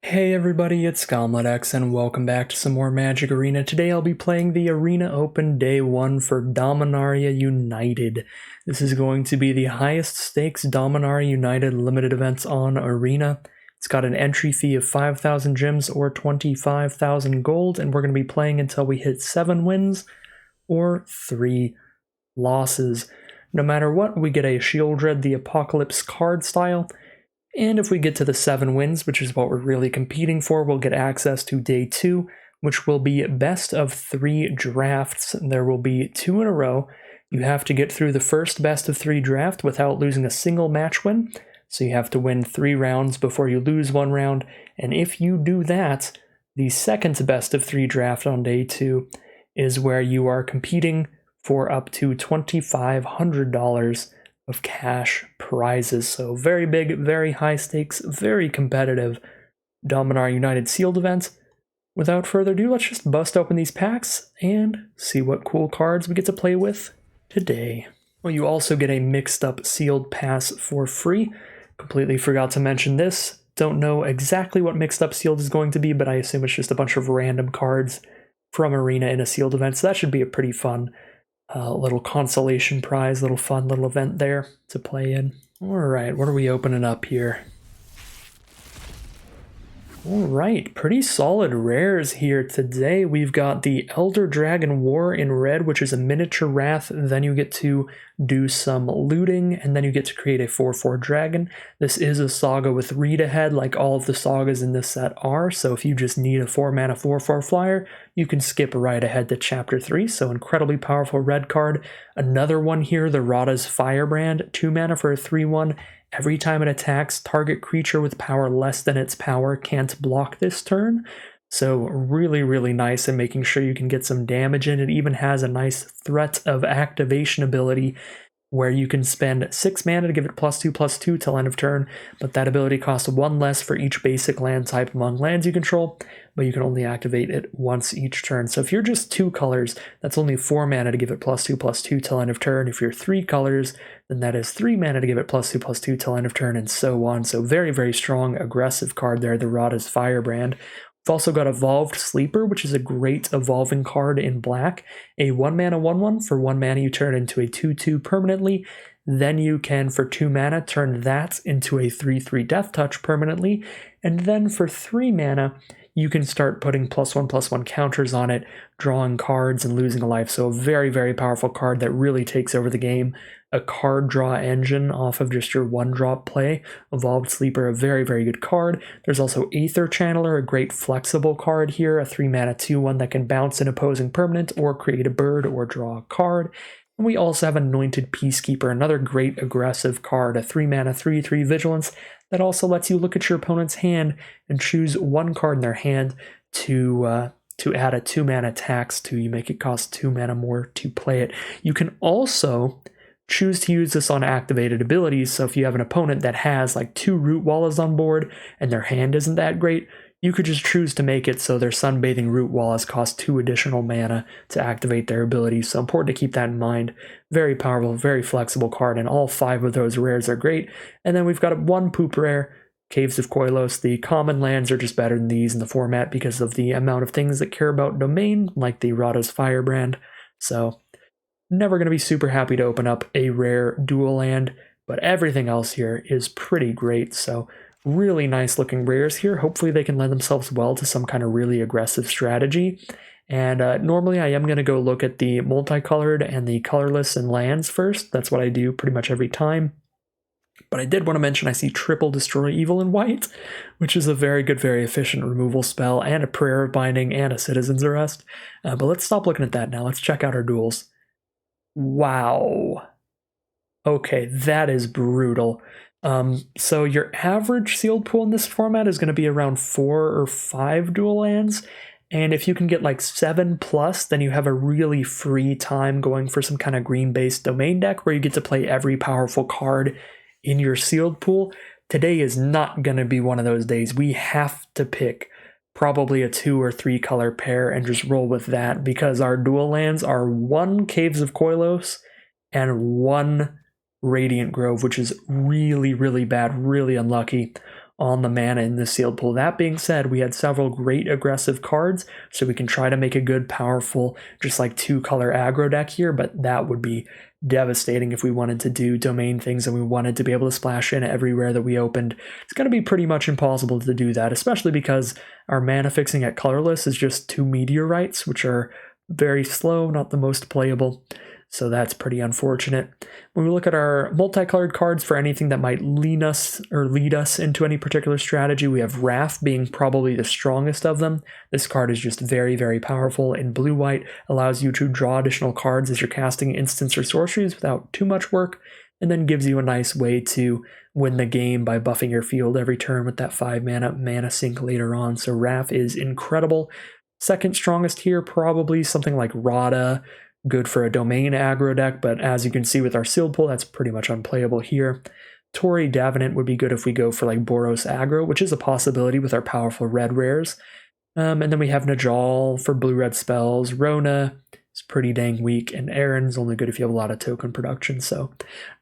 Hey everybody, it's ScomletX and welcome back to some more Magic Arena. Today I'll be playing the Arena Open Day 1 for Dominaria United. This is going to be the highest stakes Dominaria United limited events on Arena. It's got an entry fee of 5,000 gems or 25,000 gold, and we're going to be playing until we hit 7 wins or 3 losses. No matter what, we get a Shieldred the Apocalypse card style. And if we get to the 7 wins, which is what we're really competing for, we'll get access to Day 2, which will be best of 3 drafts. There will be 2 in a row. You have to get through the first best of 3 draft without losing a single match win. So you have to win 3 rounds before you lose 1 round. And if you do that, the second best of 3 draft on Day 2 is where you are competing for up to $2,500 of cash prizes. So very big, very high stakes, very competitive Dominaria United Sealed Event. Without further ado, let's just bust open these packs and see what cool cards we get to play with today. Well, you also get a mixed up sealed pass for free. Completely forgot to mention this. Don't know exactly what mixed up sealed is going to be, but I assume it's just a bunch of random cards from Arena in a sealed event. So that should be a pretty fun little consolation prize, little fun little event there to play in. Alright, what are we opening up here? Alright, pretty solid rares here today. We've got the Elder Dragon War in red, which is a miniature wrath. Then you get to do some looting, and then you get to create a 4/4 dragon. This is a saga with read ahead, like all of the sagas in this set are, so if you just need a 4 mana 4/4 flyer, you can skip right ahead to Chapter 3, so incredibly powerful red card. Another one here, the Rada's Firebrand, 2 mana for a 3/1. Every time it attacks, target creature with power less than its power can't block this turn. So really, really nice in making sure you can get some damage in. It even has a nice threat of activation ability where you can spend 6 mana to give it +2/+2 till end of turn, but that ability costs 1 less for each basic land type among lands you control, but you can only activate it once each turn. So if you're just 2 colors, that's only 4 mana to give it +2/+2 till end of turn. If you're 3 colors, then that is 3 mana to give it +2/+2 till end of turn, and so on. So very, very strong, aggressive card there, the Rada's Firebrand. We've also got Evolved Sleeper, which is a great evolving card in black. A 1 mana 1/1. For 1 mana, you turn it into a 2/2 permanently. Then you can, for 2 mana, turn that into a 3/3 Death Touch permanently. And then for 3 mana, you can start putting +1/+1 counters on it, drawing cards and losing a life. So a very, very powerful card that really takes over the game. A card draw engine off of just your 1-drop play. Evolved Sleeper, a very, very good card. There's also Aether Channeler, a great flexible card here, a 3 mana 2/1 that can bounce an opposing permanent or create a bird or draw a card. And we also have Anointed Peacekeeper, another great aggressive card, a 3 mana 3/3 Vigilance that also lets you look at your opponent's hand and choose 1 card in their hand to add a 2 mana tax to. You make it cost 2 mana more to play it. You can also choose to use this on activated abilities, so if you have an opponent that has like 2 Root Wallas on board and their hand isn't that great, you could just choose to make it so their Sunbathing Root Wallas cost 2 additional mana to activate their abilities. So important to keep that in mind. Very powerful, very flexible card, and all 5 of those rares are great. And then we've got 1 poop rare, Caves of Koilos. The common lands are just better than these in the format because of the amount of things that care about domain, like the Rada's Firebrand. So never going to be super happy to open up a rare dual land, but everything else here is pretty great. So really nice looking rares here. Hopefully they can lend themselves well to some kind of really aggressive strategy. And normally I am going to go look at the multicolored and the colorless and lands first. That's what I do pretty much every time. But I did want to mention I see Triple Destroy Evil in white, which is a very good, very efficient removal spell, and a Prayer of Binding, and a Citizen's Arrest. But let's stop looking at that now. Let's check out our duels. Wow. Okay, that is brutal. So your average sealed pool in this format is going to be around 4 or 5 dual lands, and if you can get like 7+, then you have a really free time going for some kind of green-based domain deck where you get to play every powerful card in your sealed pool. Today is not going to be one of those days. We have to pick probably a 2 or 3 color pair and just roll with that, because our dual lands are 1 Caves of Koilos and 1 Radiant Grove, which is really, really bad, really unlucky. on the mana in the sealed pool. That being said, we had several great aggressive cards, so we can try to make a good, powerful, just like 2-color aggro deck here, but that would be devastating if we wanted to do domain things and we wanted to be able to splash in everywhere that we opened. It's going to be pretty much impossible to do that, especially because our mana fixing at colorless is just 2 meteorites, which are very slow, not the most playable. So that's pretty unfortunate. When we look at our multicolored cards for anything that might lead us into any particular strategy, we have Wrath being probably the strongest of them. This card is just very, very powerful. In blue-white, allows you to draw additional cards as you're casting instants or sorceries without too much work, and then gives you a nice way to win the game by buffing your field every turn with that 5-mana sink later on. So Wrath is incredible. Second strongest here, probably something like Rada, good for a domain aggro deck, but as you can see with our sealed pool, that's pretty much unplayable here. Tori Davenant would be good if we go for like Boros aggro, which is a possibility with our powerful red rares. And then we have Najal for blue-red spells. Rona is pretty dang weak, and Aaron's only good if you have a lot of token production, so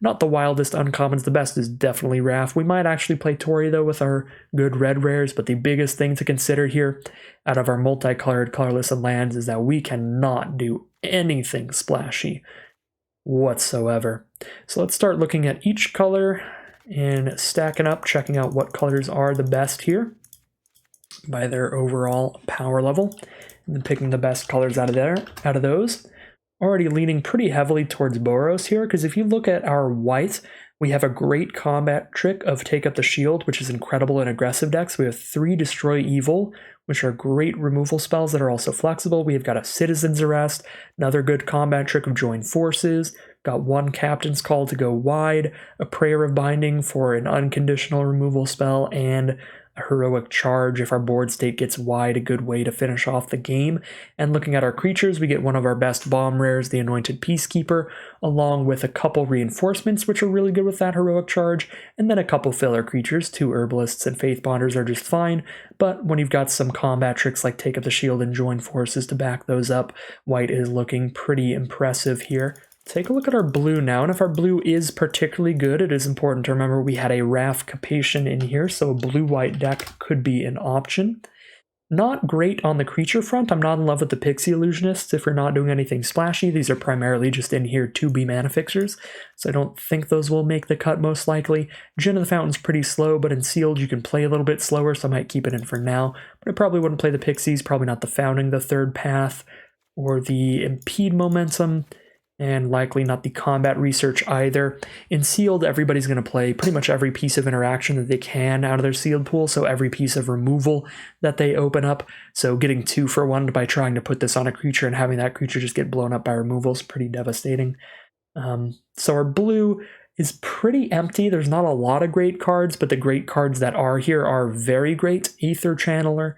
not the wildest uncommons. The best is definitely Wrath. We might actually play Tori, though, with our good red rares, but the biggest thing to consider here out of our multicolored, colorless, and lands is that we cannot do anything splashy whatsoever. So let's start looking at each color and stacking up, checking out what colors are the best here by their overall power level, and then picking the best colors out of those. Already leaning pretty heavily towards Boros here, because if you look at our white, we have a great combat trick of Take Up the Shield, which is incredible in aggressive decks. We have 3 Destroy Evil, which are great removal spells that are also flexible. We have got a Citizen's Arrest, another good combat trick of Join Forces, got 1 Captain's Call to go wide, a Prayer of Binding for an unconditional removal spell, and a Heroic Charge if our board state gets wide, a good way to finish off the game. And looking at our creatures, we get one of our best bomb rares, the Anointed Peacekeeper, along with a couple reinforcements, which are really good with that Heroic Charge, and then a couple filler creatures. 2 Herbalists and Faith Bonders are just fine, but when you've got some combat tricks like Take Up the Shield and Join Forces to back those up, white is looking pretty impressive here. Take a look at our blue now, and if our blue is particularly good, it is important to remember we had a Wrath Capation in here, so a blue-white deck could be an option. Not great on the creature front. I'm not in love with the Pixie Illusionists if you're not doing anything splashy. These are primarily just in here to be mana fixers, so I don't think those will make the cut most likely. Djinn of the Fountain's pretty slow, but in Sealed you can play a little bit slower, so I might keep it in for now. But I probably wouldn't play the Pixies, probably not the Founding the Third Path, or the Impede Momentum, and likely not the Combat Research either. In Sealed, everybody's going to play pretty much every piece of interaction that they can out of their Sealed pool, so every piece of removal that they open up. So getting 2 for 1 by trying to put this on a creature and having that creature just get blown up by removal is pretty devastating. So our blue is pretty empty. There's not a lot of great cards, but the great cards that are here are very great. Aether Channeler,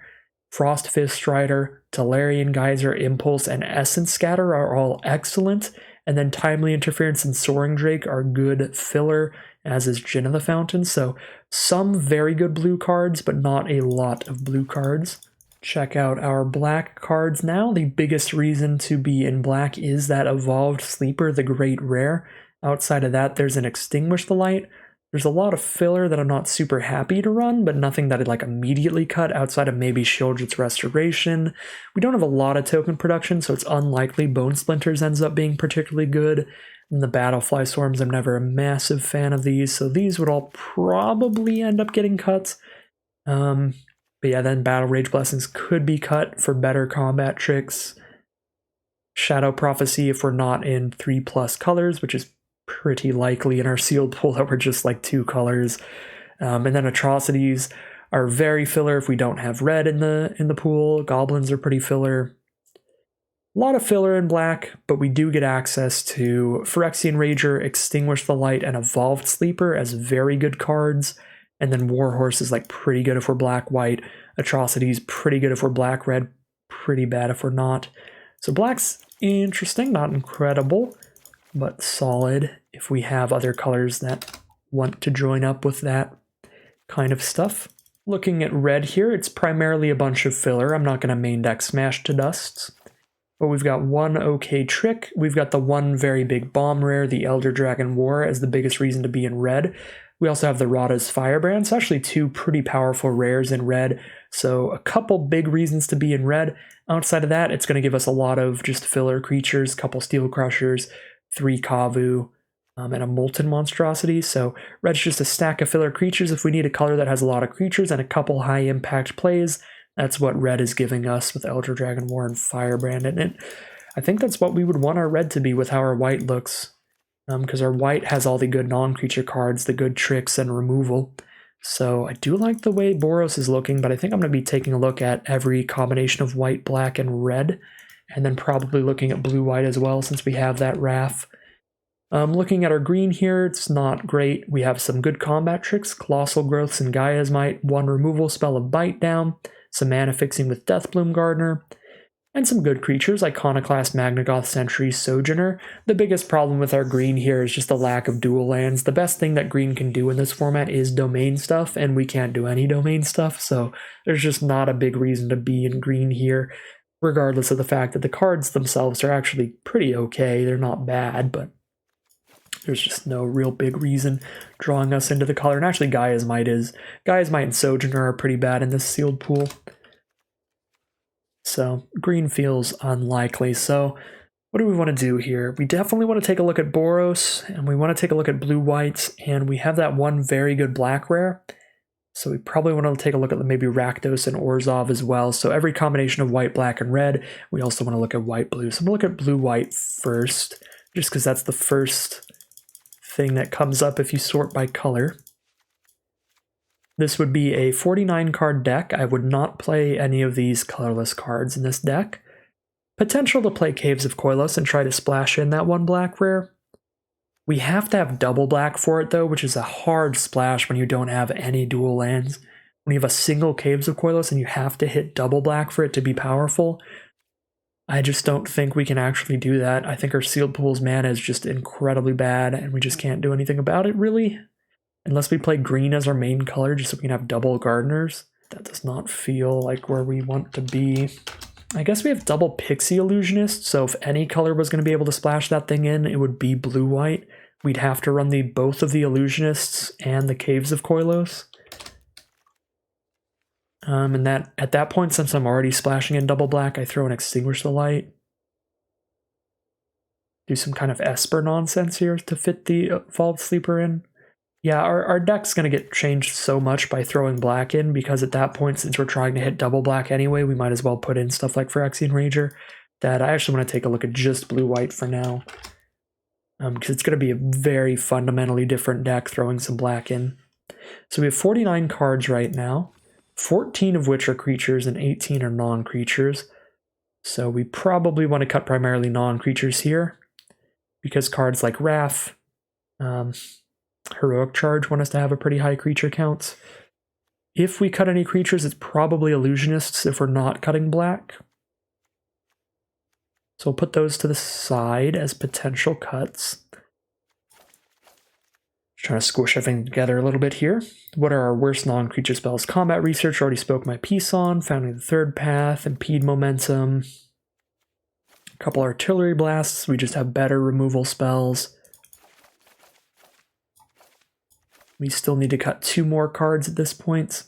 Frostfist Strider, Tolarian Geyser, Impulse, and Essence Scatter are all excellent, and then Timely Interference and Soaring Drake are good filler, as is Djinn of the Fountain, so some very good blue cards, but not a lot of blue cards. Check out our black cards now. The biggest reason to be in black is that Evolved Sleeper, the great rare. Outside of that, there's an Extinguish the Light. There's a lot of filler that I'm not super happy to run, but nothing that I'd like immediately cut outside of maybe Shieldred's Restoration. We don't have a lot of token production, so it's unlikely Bone Splinters ends up being particularly good. And the Battlefly Swarms, I'm never a massive fan of these, so these would all probably end up getting cut. But yeah, then Battle Rage Blessings could be cut for better combat tricks. Shadow Prophecy if we're not in 3+ colors, which is pretty likely in our sealed pool that we're just like 2 colors. And then Atrocities are very filler if we don't have red in the pool. Goblins are pretty filler. A lot of filler in black, but we do get access to Phyrexian Rager, Extinguish the Light, and Evolved Sleeper as very good cards. And then Warhorse is like pretty good if we're black-white. Atrocities pretty good if we're black-red, pretty bad if we're not. So black's interesting, not incredible, but solid if we have other colors that want to join up with that kind of stuff. Looking at red here, it's primarily a bunch of filler. I'm not going to main deck Smash to Dusts. But we've got 1 okay trick. We've got the 1 very big bomb rare, the Elder Dragon War, as the biggest reason to be in red. We also have the Rada's Firebrand. It's actually two pretty powerful rares in red, so a couple big reasons to be in red. Outside of that, it's going to give us a lot of just filler creatures, couple Steel Crushers, 3 Kavu, and a Molten Monstrosity. So red's just a stack of filler creatures. If we need a color that has a lot of creatures and a couple high impact plays, that's what red is giving us with Elder Dragon War and Firebrand in it. I think that's what we would want our red to be with how our white looks, because our white has all the good non-creature cards, the good tricks and removal. So I do like the way Boros is looking, but I think I'm going to be taking a look at every combination of white, black, and red, and then probably looking at blue-white as well since we have that Wrath. Looking at our green here, it's not great. We have some good combat tricks, Colossal Growths and Gaia's Might, 1 removal spell of Bite Down, some mana fixing with Deathbloom Gardener, and some good creatures, Iconoclast, Magnagoth, Sentry, Sojourner. The biggest problem with our green here is just the lack of dual lands. The best thing that green can do in this format is domain stuff, and we can't do any domain stuff, so there's just not a big reason to be in green here, regardless of the fact that the cards themselves are actually pretty okay. They're not bad, but there's just no real big reason drawing us into the color. And actually Gaia's Might and Sojourner are pretty bad in this sealed pool. So green feels unlikely. So what do we want to do here? We definitely want to take a look at Boros, and we want to take a look at blue-whites, and we have that one very good black rare. So we probably want to take a look at maybe Rakdos and Orzhov as well. So every combination of white, black, and red. We also want to look at white-blue. So I'm going to look at blue-white first, just because that's the first thing that comes up if you sort by color. This would be a 49 card deck. I would not play any of these colorless cards in this deck. Potential to play Caves of Koilos and try to splash in that one black rare. We have to have double black for it though, which is a hard splash when you don't have any dual lands. When you have a single Caves of Koilos and you have to hit double black for it to be powerful, I just don't think we can actually do that. I think our sealed pool's mana is just incredibly bad, and we just can't do anything about it, really. Unless we play green as our main color, just so we can have double gardeners. That does not feel like where we want to be. I guess we have double Pixie Illusionist, so if any color was going to be able to splash that thing in, it would be blue-white. We'd have to run both of the Illusionists and the Caves of Koilos. And at that point, since I'm already splashing in double black, I throw an Extinguish the Light. Do some kind of Esper nonsense here to fit the Evolved Sleeper in. Yeah, our deck's going to get changed so much by throwing black in, because at that point, since we're trying to hit double black anyway, we might as well put in stuff like Phyrexian Rager. That I actually want to take a look at just blue-white for now, because it's going to be a very fundamentally different deck throwing some black in. So we have 49 cards right now, 14 of which are creatures and 18 are non-creatures. So we probably want to cut primarily non-creatures here, because cards like Wrath, Heroic Charge want us to have a pretty high creature count. If we cut any creatures, it's probably Illusionists if we're not cutting black. So we'll put those to the side as potential cuts. Trying to squish everything together a little bit here. What are our worst non-creature spells? Combat Research, already spoke my piece on. Founding the Third Path, Impede Momentum. A couple Artillery Blasts, we just have better removal spells. We still need to cut 2 more cards at this point.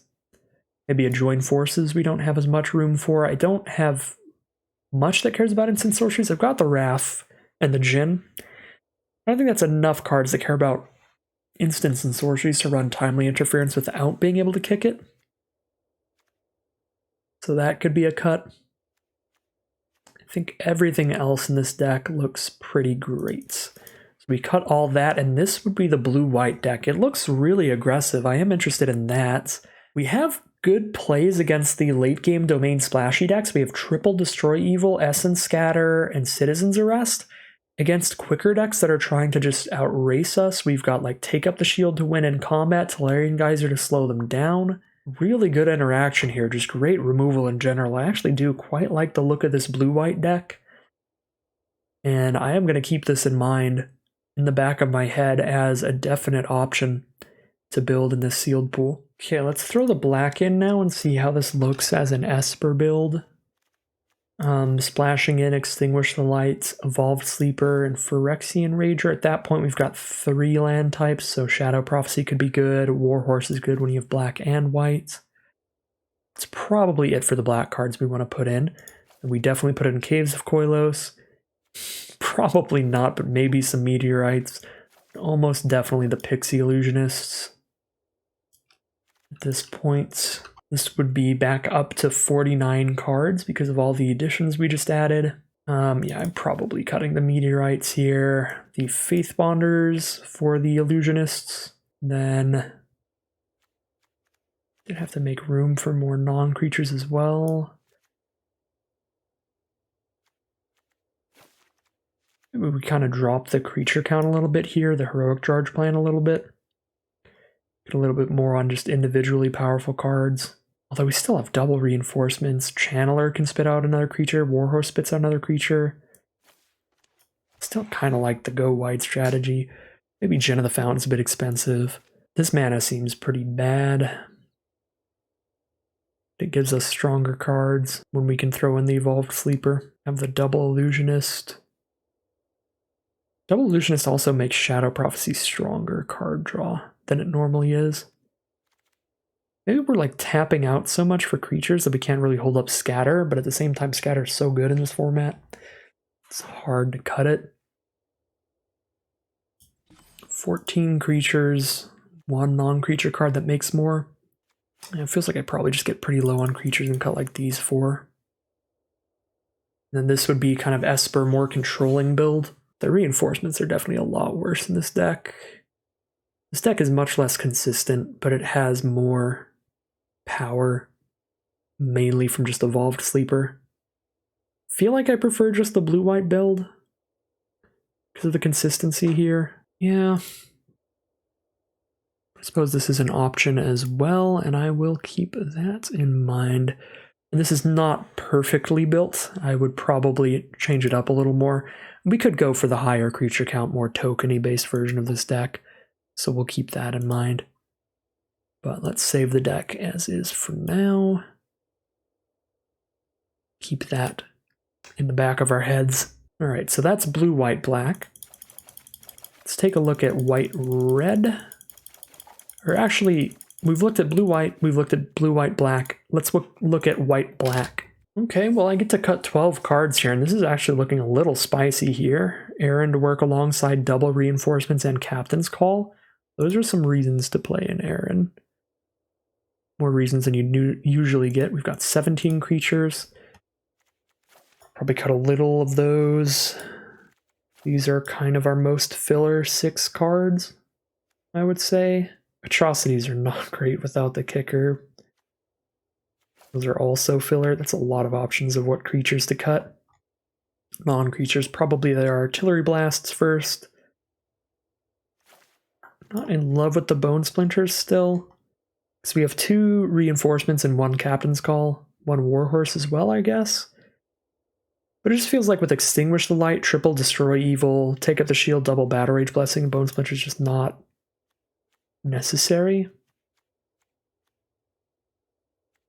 Maybe a Join Forces we don't have as much room for. I don't have much that cares about instant sorceries. I've got the Wrath and the Djinn. I don't think that's enough cards that care about instants and sorceries to run Timely Interference without being able to kick it. So that could be a cut. I think everything else in this deck looks pretty great. We cut all that, and this would be the blue-white deck. It looks really aggressive. I am interested in that. We have good plays against the late-game domain splashy decks. We have Triple Destroy Evil, Essence Scatter, and Citizen's Arrest. Against quicker decks that are trying to just outrace us, we've got like Take Up the Shield to win in combat, Tolarian Geyser to slow them down. Really good interaction here, just great removal in general. I actually do quite like the look of this blue-white deck. And I am going to keep this in mind in the back of my head as a definite option to build in this sealed pool. Okay, let's throw the black in now and see how this looks as an Esper build. Splashing in, Extinguish the Lights, Evolved Sleeper, and Phyrexian Rager. At that point, we've got 3 land types, so Shadow Prophecy could be good. Warhorse is good when you have black and white. That's probably it for the black cards we want to put in. And we definitely put it in Caves of Koilos. Probably not, but maybe some Meteorites. Almost definitely the Pixie Illusionists. At this point, this would be back up to 49 cards because of all the additions we just added. Yeah, I'm probably cutting the Meteorites here. The Faith Bonders for the Illusionists. Then did have to make room for more non-creatures as well. Maybe we kind of drop the creature count a little bit here, the Heroic Charge plan a little bit. Get a little bit more on just individually powerful cards. Although we still have double reinforcements. Channeler can spit out another creature. Warhorse spits out another creature. Still kind of like the go wide strategy. Maybe Gin of the Fountain's a bit expensive. This mana seems pretty bad. It gives us stronger cards when we can throw in the Evolved Sleeper. Have the Double Illusionist. Double Illusionist also makes Shadow Prophecy stronger card draw than it normally is. Maybe we're like tapping out so much for creatures that we can't really hold up Scatter, but at the same time Scatter is so good in this format. It's hard to cut it. 14 creatures, 1 non-creature card that makes more. And it feels like I probably just get pretty low on creatures and cut like these 4. And then this would be kind of Esper, more controlling build. The reinforcements are definitely a lot worse in this deck. This deck is much less consistent, but it has more power, mainly from just Evolved Sleeper. Feel like I prefer just the blue-white build because of the consistency here. Yeah. I suppose this is an option as well, and I will keep that in mind. And this is not perfectly built. I would probably change it up a little more. We could go for the higher creature count, more tokeny based version of this deck, so we'll keep that in mind. But let's save the deck as is for now. Keep that in the back of our heads. All right, so that's blue, white, black. Let's take a look at white, red. Or actually, we've looked at blue, white, we've looked at blue, white, black. Let's look at white, black. Okay, well, I get to cut 12 cards here, and this is actually looking a little spicy here. Aaron to work alongside double reinforcements and Captain's Call. Those are some reasons to play in Aaron. More reasons than you usually get. We've got 17 creatures. Probably cut a little of those. These are kind of our most filler 6 cards, I would say. Atrocities are not great without the kicker. Those are also filler. That's a lot of options of what creatures to cut. Non-creatures, probably their Artillery Blasts first. Not in love with the Bone Splinters still. So we have 2 reinforcements and 1 Captain's Call. 1 Warhorse as well, I guess. But it just feels like with Extinguish the Light, triple Destroy Evil, take up the shield, double Battle Rage Blessing, Bone Splinter is just not necessary.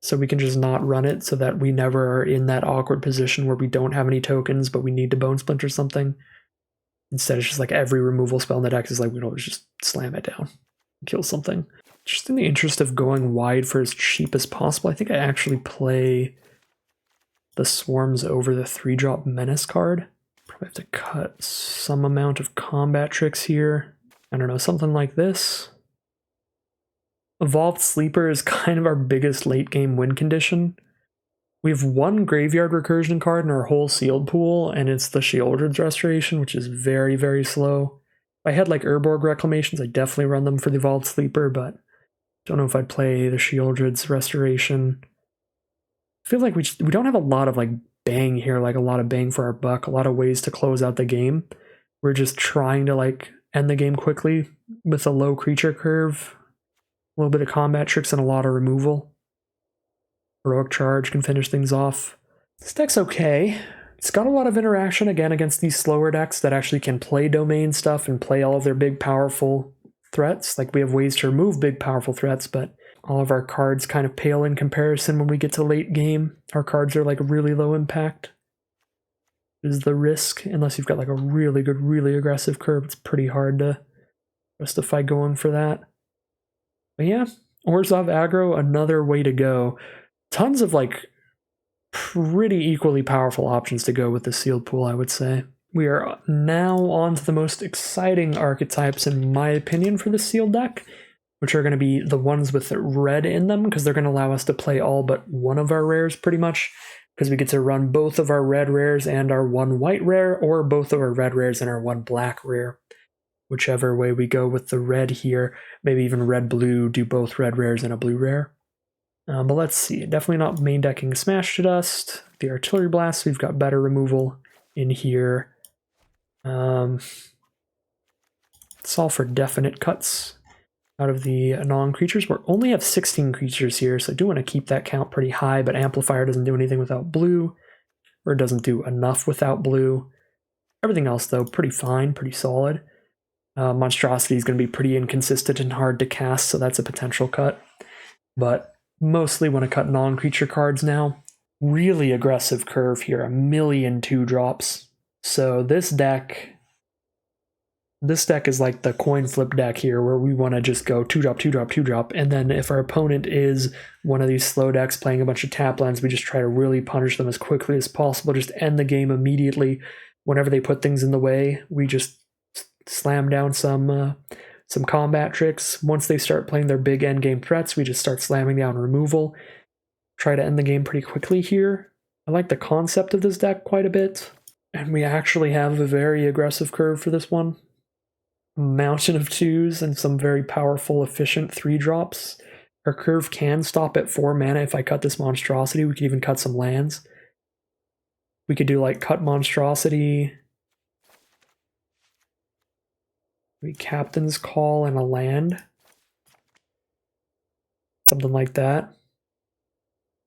So we can just not run it so that we never are in that awkward position where we don't have any tokens, but we need to Bone Splinter something. Instead, it's just like every removal spell in the deck is like, we don't just slam it down, kill something. Just in the interest of going wide for as cheap as possible, I think I actually play the Swarms over the 3-drop Menace card. Probably have to cut some amount of combat tricks here. I don't know, something like this. Evolved Sleeper is kind of our biggest late game win condition. We have 1 Graveyard Recursion card in our whole sealed pool, and it's the Sheoldred's Restoration, which is very, very slow. If I had like Urborg Reclamations, I'd definitely run them for the Evolved Sleeper, but don't know if I'd play the Sheoldred's Restoration. I feel like we don't have a lot of like bang here, like a lot of bang for our buck, a lot of ways to close out the game. We're just trying to like end the game quickly with a low creature curve. A little bit of combat tricks and a lot of removal. Heroic Charge can finish things off. This deck's okay. It's got a lot of interaction, again, against these slower decks that actually can play domain stuff and play all of their big, powerful threats. Like, we have ways to remove big, powerful threats, but all of our cards kind of pale in comparison when we get to late game. Our cards are, like, really low impact. is the risk, unless you've got like a really good, really aggressive curve. It's pretty hard to justify going for that. But yeah, Orzhov aggro, another way to go. Tons of like pretty equally powerful options to go with the sealed pool, I would say. We are now on to the most exciting archetypes, in my opinion, for the sealed deck, which are going to be the ones with red in them, because they're going to allow us to play all but one of our rares pretty much, because we get to run both of our red rares and our one white rare, or both of our red rares and our one black rare. Whichever way we go with the red here, maybe even red-blue, do both red rares and a blue rare. But let's see, definitely not main decking Smash to Dust. The Artillery Blast, we've got better removal in here. It's all for definite cuts out of the non-creatures. We only have 16 creatures here, so I do want to keep that count pretty high, but Amplifier doesn't do anything without blue, or it doesn't do enough without blue. Everything else, though, pretty fine, pretty solid. Monstrosity is going to be pretty inconsistent and hard to cast, so that's a potential cut. But mostly want to cut non-creature cards now. Really aggressive curve here, 1,000,000 2-drops. So this deck is like the coin flip deck here, where we want to just go 2-drop, 2-drop, 2-drop, and then if our opponent is one of these slow decks playing a bunch of tap lands, we just try to really punish them as quickly as possible, just end the game immediately. Whenever they put things in the way, we just slam down some combat tricks. Once they start playing their big endgame threats, we just start slamming down removal. Try to end the game pretty quickly here. I like the concept of this deck quite a bit, and we actually have a very aggressive curve for this one. Mountain of 2s and some very powerful, efficient 3-drops. Our curve can stop at 4 mana if I cut this Monstrosity. We could even cut some lands. We could do like cut Monstrosity, we Captain's Call and a land. Something like that.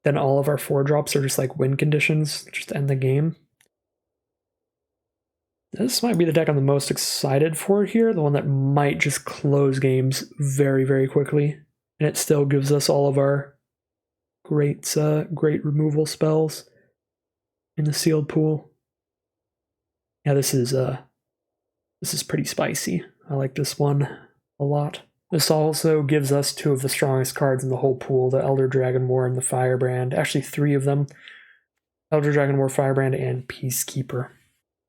Then all of our 4-drops are just like win conditions, just end the game. This might be the deck I'm the most excited for here, the one that might just close games very, very quickly. And it still gives us all of our great removal spells in the sealed pool. Yeah, this is pretty spicy. I like this one a lot. This also gives us 2 of the strongest cards in the whole pool, the Elder Dragon War and the Firebrand. Actually, 3 of them. Elder Dragon War, Firebrand, and Peacekeeper.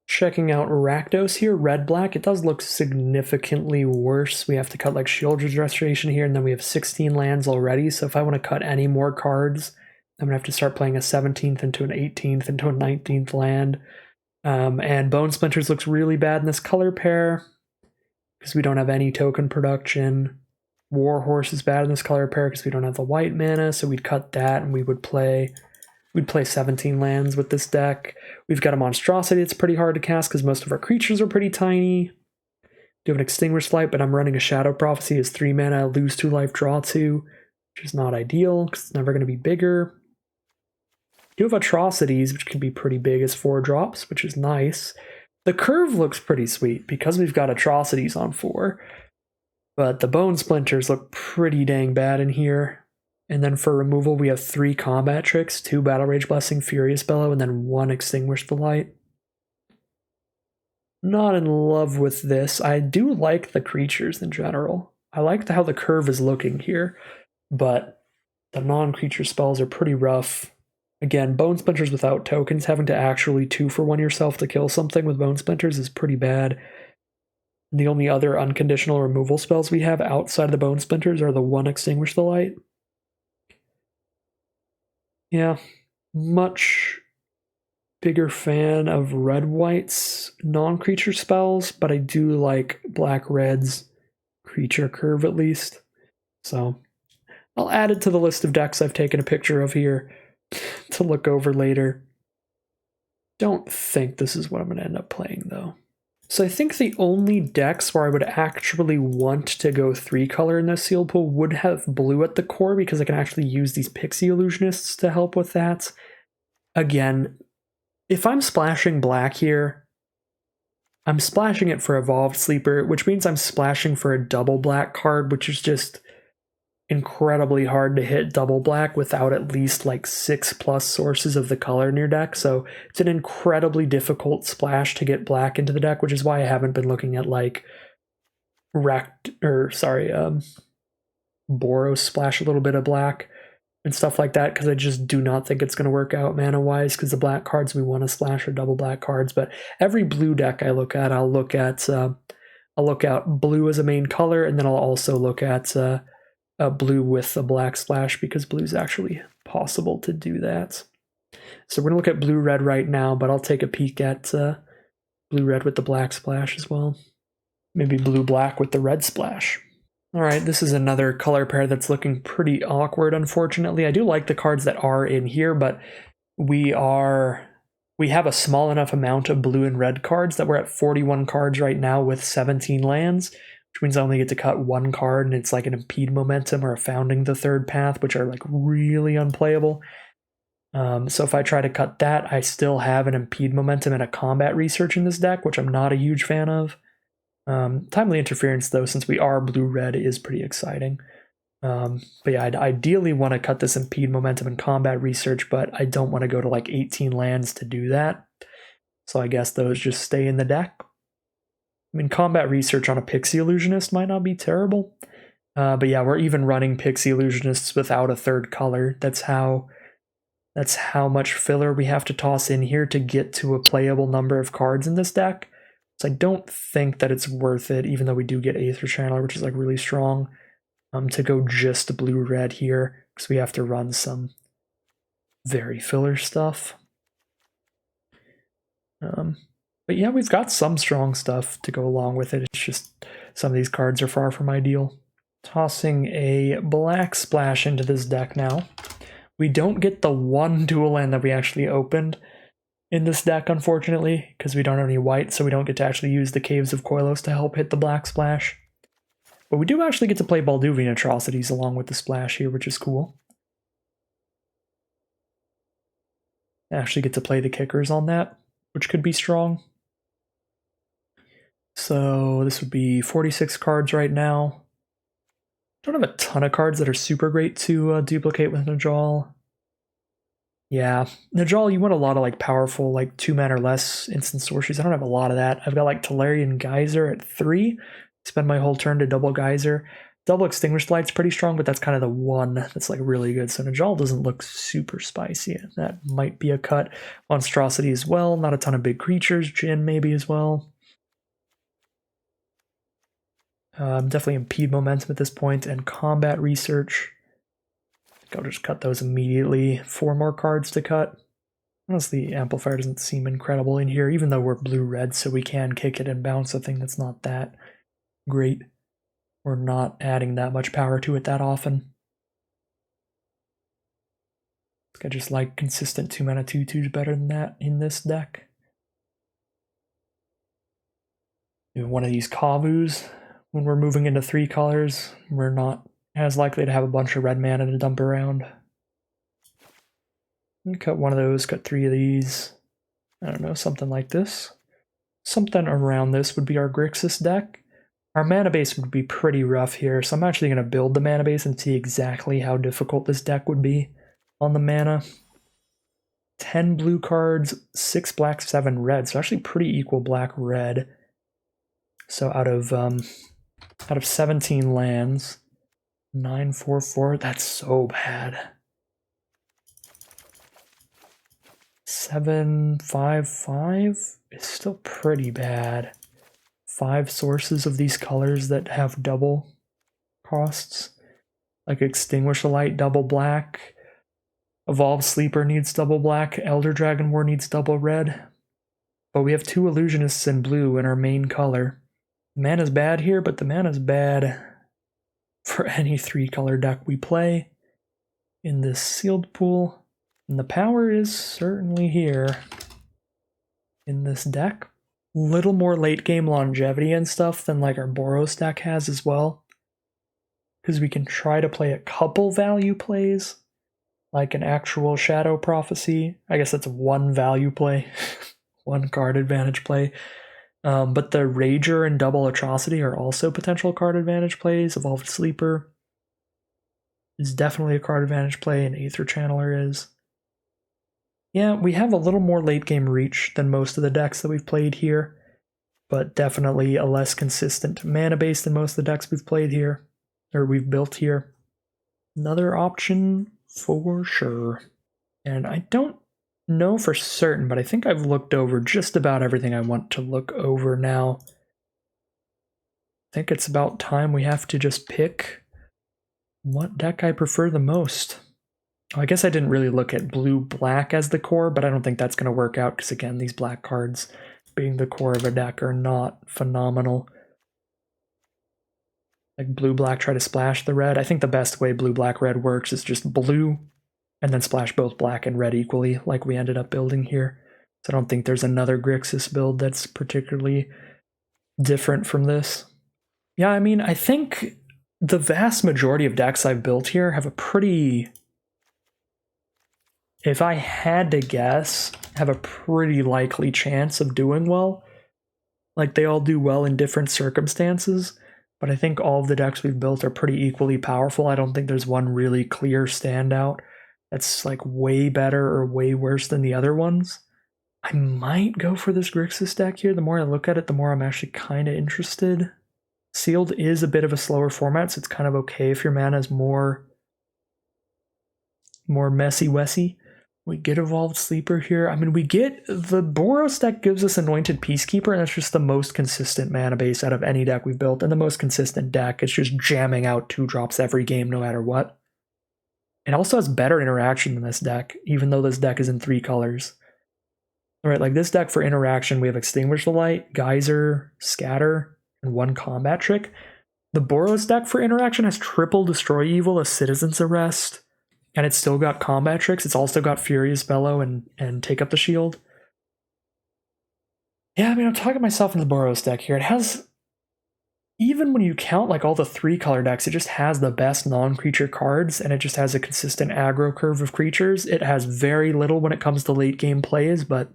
Checking out Rakdos here, red-black. It does look significantly worse. We have to cut like Shieldred's Restoration here, and then we have 16 lands already, so if I want to cut any more cards, I'm going to have to start playing a 17th into an 18th into a 19th land. And Bone Splinters looks really bad in this color pair, because we don't have any token production. Warhorse is bad in this color pair because we don't have the white mana, so we'd cut that, and we'd play 17 lands with this deck. We've got a Monstrosity that's pretty hard to cast because most of our creatures are pretty tiny. Do have an Extinguished Light, but I'm running a Shadow Prophecy as 3 mana, lose 2 life, draw 2, which is not ideal because it's never going to be bigger. Do have Atrocities, which can be pretty big as 4-drops, which is nice. The curve looks pretty sweet because we've got Atrocities on 4, but the Bone Splinters look pretty dang bad in here. And then for removal, we have 3 combat tricks, 2 Battle Rage Blessing, Furious Bellow, and then 1 Extinguish the Light. Not in love with this. I do like the creatures in general. I like how the curve is looking here, but the non-creature spells are pretty rough. Again, Bone Splinters without tokens, having to actually 2-for-1 yourself to kill something with Bone Splinters is pretty bad. The only other unconditional removal spells we have outside of the Bone Splinters are the 1 Extinguish the Light. Yeah, much bigger fan of red-white's non-creature spells, but I do like black-red's creature curve at least. So I'll add it to the list of decks I've taken a picture of here to look over later. Don't think this is what I'm going to end up playing, though. So I think the only decks where I would actually want to go 3-color in this sealed pool would have blue at the core, because I can actually use these Pixie Illusionists to help with that. Again, if I'm splashing black here, I'm splashing it for Evolved Sleeper, which means I'm splashing for a double black card, which is just incredibly hard to hit double black without at least like 6+ sources of the color in your deck. So it's an incredibly difficult splash to get black into the deck, which is why I haven't been looking at like Boros splash a little bit of black and stuff like that, because I just do not think it's going to work out mana wise, because the black cards we want to splash are double black cards. But every blue deck I look at, I'll look at blue as a main color, and then I'll also look at blue with a black splash, because blue is actually possible to do that. So we're gonna look at blue-red right now, but I'll take a peek at blue-red with the black splash as well. Maybe blue-black with the red splash. All right, this is another color pair that's looking pretty awkward, unfortunately. I do like the cards that are in here, but we have a small enough amount of blue and red cards that we're at 41 cards right now with 17 lands, which means I only get to cut one card, and it's like an Impede Momentum or a Founding the Third Path, which are like really unplayable. So if I try to cut that, I still have an Impede Momentum and a Combat Research in this deck, which I'm not a huge fan of. Timely Interference, though, since we are blue-red, is pretty exciting. But yeah, I'd ideally want to cut this Impede Momentum and Combat Research, but I don't want to go to like 18 lands to do that. So I guess those just stay in the deck. I mean, Combat Research on a Pixie Illusionist might not be terrible. But yeah, we're even running Pixie Illusionists without a third color. That's how much filler we have to toss in here to get to a playable number of cards in this deck. So I don't think that it's worth it, even though we do get Aether Channeler, which is like really strong, to go just blue-red here, because we have to run some very filler stuff. But yeah, we've got some strong stuff to go along with it. It's just some of these cards are far from ideal. Tossing a black splash into this deck now. We don't get the one dual land that we actually opened in this deck, unfortunately, because we don't have any white, so we don't get to actually use the Caves of Koilos to help hit the black splash. But we do actually get to play Balduvian Atrocities along with the splash here, which is cool. I actually get to play the kickers on that, which could be strong. So this would be 46 cards right now. Don't have a ton of cards that are super great to duplicate with Najal. Yeah, Najal, you want a lot of like powerful, like 2-mana or less instant sorceries. I don't have a lot of that. I've got like Tolarian Geyser at 3. Spend my whole turn to double Geyser. Double Extinguished Light's pretty strong, but that's kind of the one that's like really good. So Najal doesn't look super spicy. That might be a cut. Monstrosity as well. Not a ton of big creatures. Jin maybe as well. Definitely Impede Momentum at this point, and Combat Research. I think I'll just cut those immediately. 4 more cards to cut. Honestly, Amplifier doesn't seem incredible in here, even though we're blue-red, so we can kick it and bounce a thing that's not that great. We're not adding that much power to it that often. I just like consistent 2-mana 2/2s better than that in this deck. One of these Kavus. When we're moving into 3 colors, we're not as likely to have a bunch of red mana to dump around. Cut one of those, cut 3 of these. I don't know, something like this. Something around this would be our Grixis deck. Our mana base would be pretty rough here, so I'm actually going to build the mana base and see exactly how difficult this deck would be on the mana. 10 blue cards, 6 black, 7 red, so actually pretty equal black-red. So out of 17 lands, 9/4/4, that's so bad. 7/5/5 is still pretty bad. 5 sources of these colors that have double costs, like Extinguish a Light, double black. Evolved Sleeper needs double black. Elder Dragon War needs double red. But we have 2 Illusionists in blue in our main color. Mana's bad here, but the mana's bad for any 3-color deck we play in this sealed pool. And the power is certainly here in this deck. Little more late game longevity and stuff than like our Boros deck has as well, because we can try to play a couple value plays, like an actual Shadow Prophecy. I guess that's 1 value play, 1 card advantage play. But the Rager and Double Atrocity are also potential card advantage plays. Evolved Sleeper. is definitely a card advantage play, and Aether Channeler is. Yeah, we have a little more late game reach than most of the decks that we've played here, but definitely a less consistent mana base than most of the decks we've played here, or we've built here. Another option for sure. And I don't know for certain, but I think I've looked over just about everything I want to look over now. I think it's about time we have to just pick what deck I prefer the most. I guess I didn't really look at blue-black as the core, but I don't think that's going to work out because, again, these black cards being the core of a deck are not phenomenal. Like blue-black try to splash the red. I think the best way blue-black-red works is just blue and then splash both black and red equally, like we ended up building here. So I don't think there's another Grixis build that's particularly different from this. Yeah, I mean, I think the vast majority of decks I've built here have a pretty... If I had to guess, have a pretty likely chance of doing well. Like, they all do well in different circumstances, but I think all of the decks we've built are pretty equally powerful. I don't think there's one really clear standout that's like way better or way worse than the other ones. I might go for this Grixis deck here. The more I look at it, the more I'm actually kind of interested. Sealed is a bit of a slower format, so it's kind of okay if your mana is more messy-wessy. We get Evolved Sleeper here. I mean, we get... The Boros deck gives us Anointed Peacekeeper, and that's just the most consistent mana base out of any deck we've built, and the most consistent deck. It's just jamming out 2-drops every game no matter what. It also has better interaction than this deck, even though this deck is in 3 colors. Alright, like this deck for interaction, we have Extinguish the Light, Geyser, Scatter, and 1 combat trick. The Boros deck for interaction has triple Destroy Evil, a Citizen's Arrest, and it's still got combat tricks. It's also got Furious Bellow and Take Up the Shield. Yeah, I mean, I'm talking myself into the Boros deck here. It has, even when you count like all the 3-color decks, it just has the best non-creature cards, and it just has a consistent aggro curve of creatures. It has very little when it comes to late game plays, but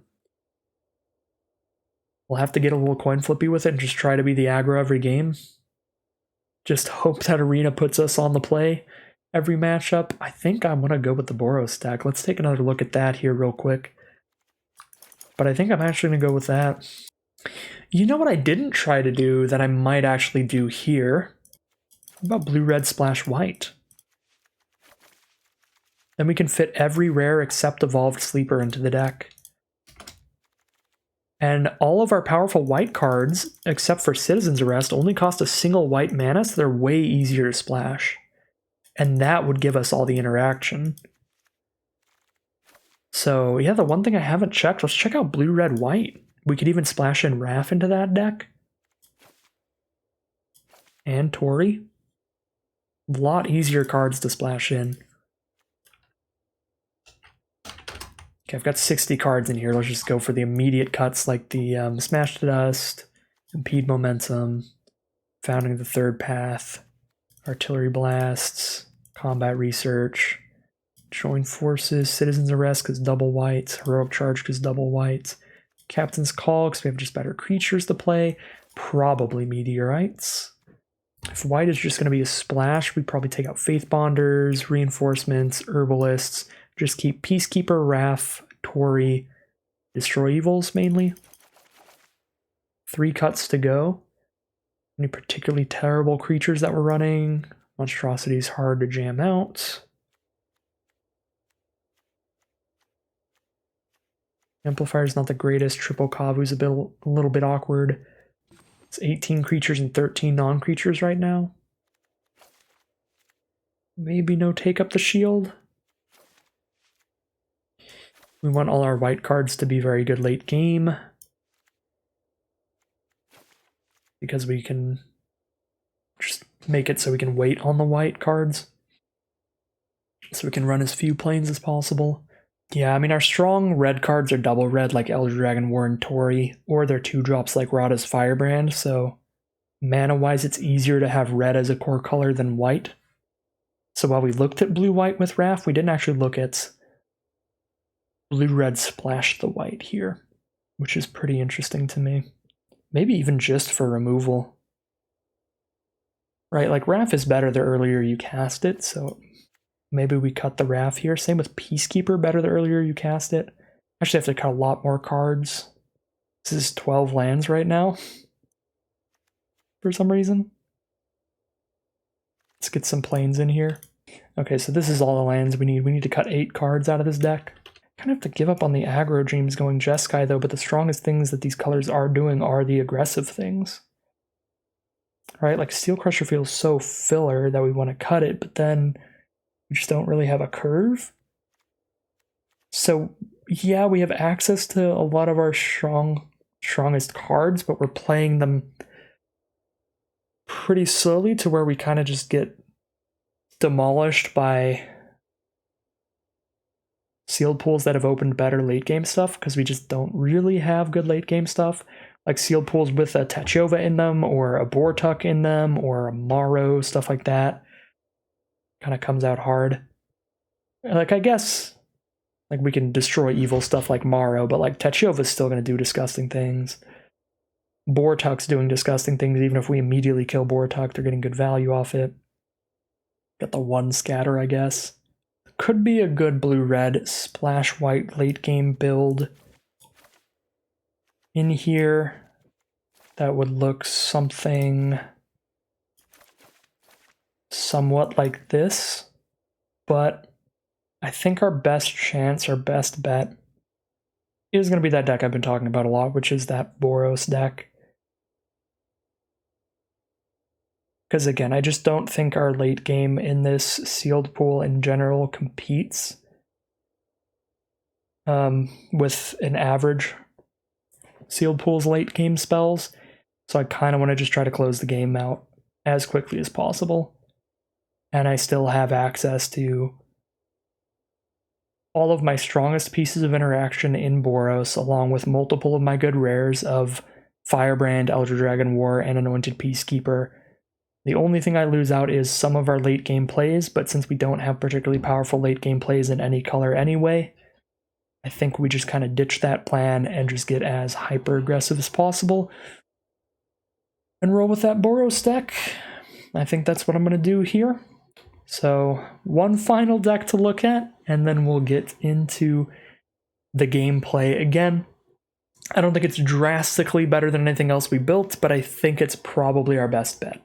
we'll have to get a little coin flippy with it and just try to be the aggro every game. Just hope that Arena puts us on the play every matchup. I think I'm going to go with the Boros deck. Let's take another look at that here real quick. But I think I'm actually going to go with that. You know what I didn't try to do that I might actually do here? How about blue-red splash white? Then we can fit every rare except Evolved Sleeper into the deck. And all of our powerful white cards, except for Citizen's Arrest, only cost a single white mana, so they're way easier to splash. And that would give us all the interaction. So yeah, the one thing I haven't checked, let's check out blue, red, white. We could even splash in Raph into that deck. And Tori. A lot easier cards to splash in. Okay, I've got 60 cards in here. Let's just go for the immediate cuts like the Smash to Dust, Impede Momentum, Founding the Third Path, Artillery Blasts, Combat Research, Join Forces, Citizen's Arrest because double white, Heroic Charge because double white, Captain's Call because we have just better creatures to play, probably Meteorites. If white is just going to be a splash, we'd probably take out Faith Bonders, Reinforcements, Herbalists, just keep Peacekeeper, Wrath, Tori, Destroy Evils mainly. 3 cuts to go. Any particularly terrible creatures that we're running? Monstrosity is hard to jam out. Amplifier is not the greatest. Triple Kavu's a little bit awkward. It's 18 creatures and 13 non-creatures right now. Maybe no Take Up the Shield. We want all our white cards to be very good late game, because we can just make it so we can wait on the white cards, so we can run as few planes as possible. Yeah, I mean, our strong red cards are double red like Elder Dragon War and Tori, or they're 2-drops like Rada's Firebrand, so mana-wise it's easier to have red as a core color than white. So while we looked at blue-white with Raph, we didn't actually look at blue-red splash the white here, which is pretty interesting to me. Maybe even just for removal. Right, like Raph is better the earlier you cast it, so Maybe we cut the Wrath here. Same with Peacekeeper, better the earlier you cast it. Actually, I have to cut a lot more cards. This is 12 lands right now. For some reason. Let's get some planes in here. Okay, so this is all the lands we need. We need to cut 8 cards out of this deck. Kind of have to give up on the aggro dreams going Jeskai though, but the strongest things that these colors are doing are the aggressive things. Right, like Steel Crusher feels so filler that we want to cut it, but then we just don't really have a curve. So yeah, we have access to a lot of our strongest cards, but we're playing them pretty slowly to where we kind of just get demolished by sealed pools that have opened better late game stuff, because we just don't really have good late game stuff. Like sealed pools with a Tachova in them, or a Bortuk in them, or a Maro, stuff like that. Kind of comes out hard. Like, I guess, like, we can destroy evil stuff like Maro, but like Tachova's still going to do disgusting things. Bortuk's doing disgusting things, even if we immediately kill Bortuk, they're getting good value off it. Got the 1 scatter, I guess. Could be a good blue-red splash white late game build in here that would look something somewhat like this, but I think our best chance, our best bet is going to be that deck I've been talking about a lot, which is that Boros deck. Because again, I just don't think our late game in this sealed pool in general competes with an average sealed pool's late game spells. So I kind of want to just try to close the game out as quickly as possible. And I still have access to all of my strongest pieces of interaction in Boros, along with multiple of my good rares of Firebrand, Elder Dragon War, and Anointed Peacekeeper. The only thing I lose out is some of our late game plays, but since we don't have particularly powerful late game plays in any color anyway, I think we just kind of ditch that plan and just get as hyper aggressive as possible and roll with that Boros deck. I think that's what I'm going to do here. So one final deck to look at, and then we'll get into the gameplay again. I don't think it's drastically better than anything else we built, but I think it's probably our best bet.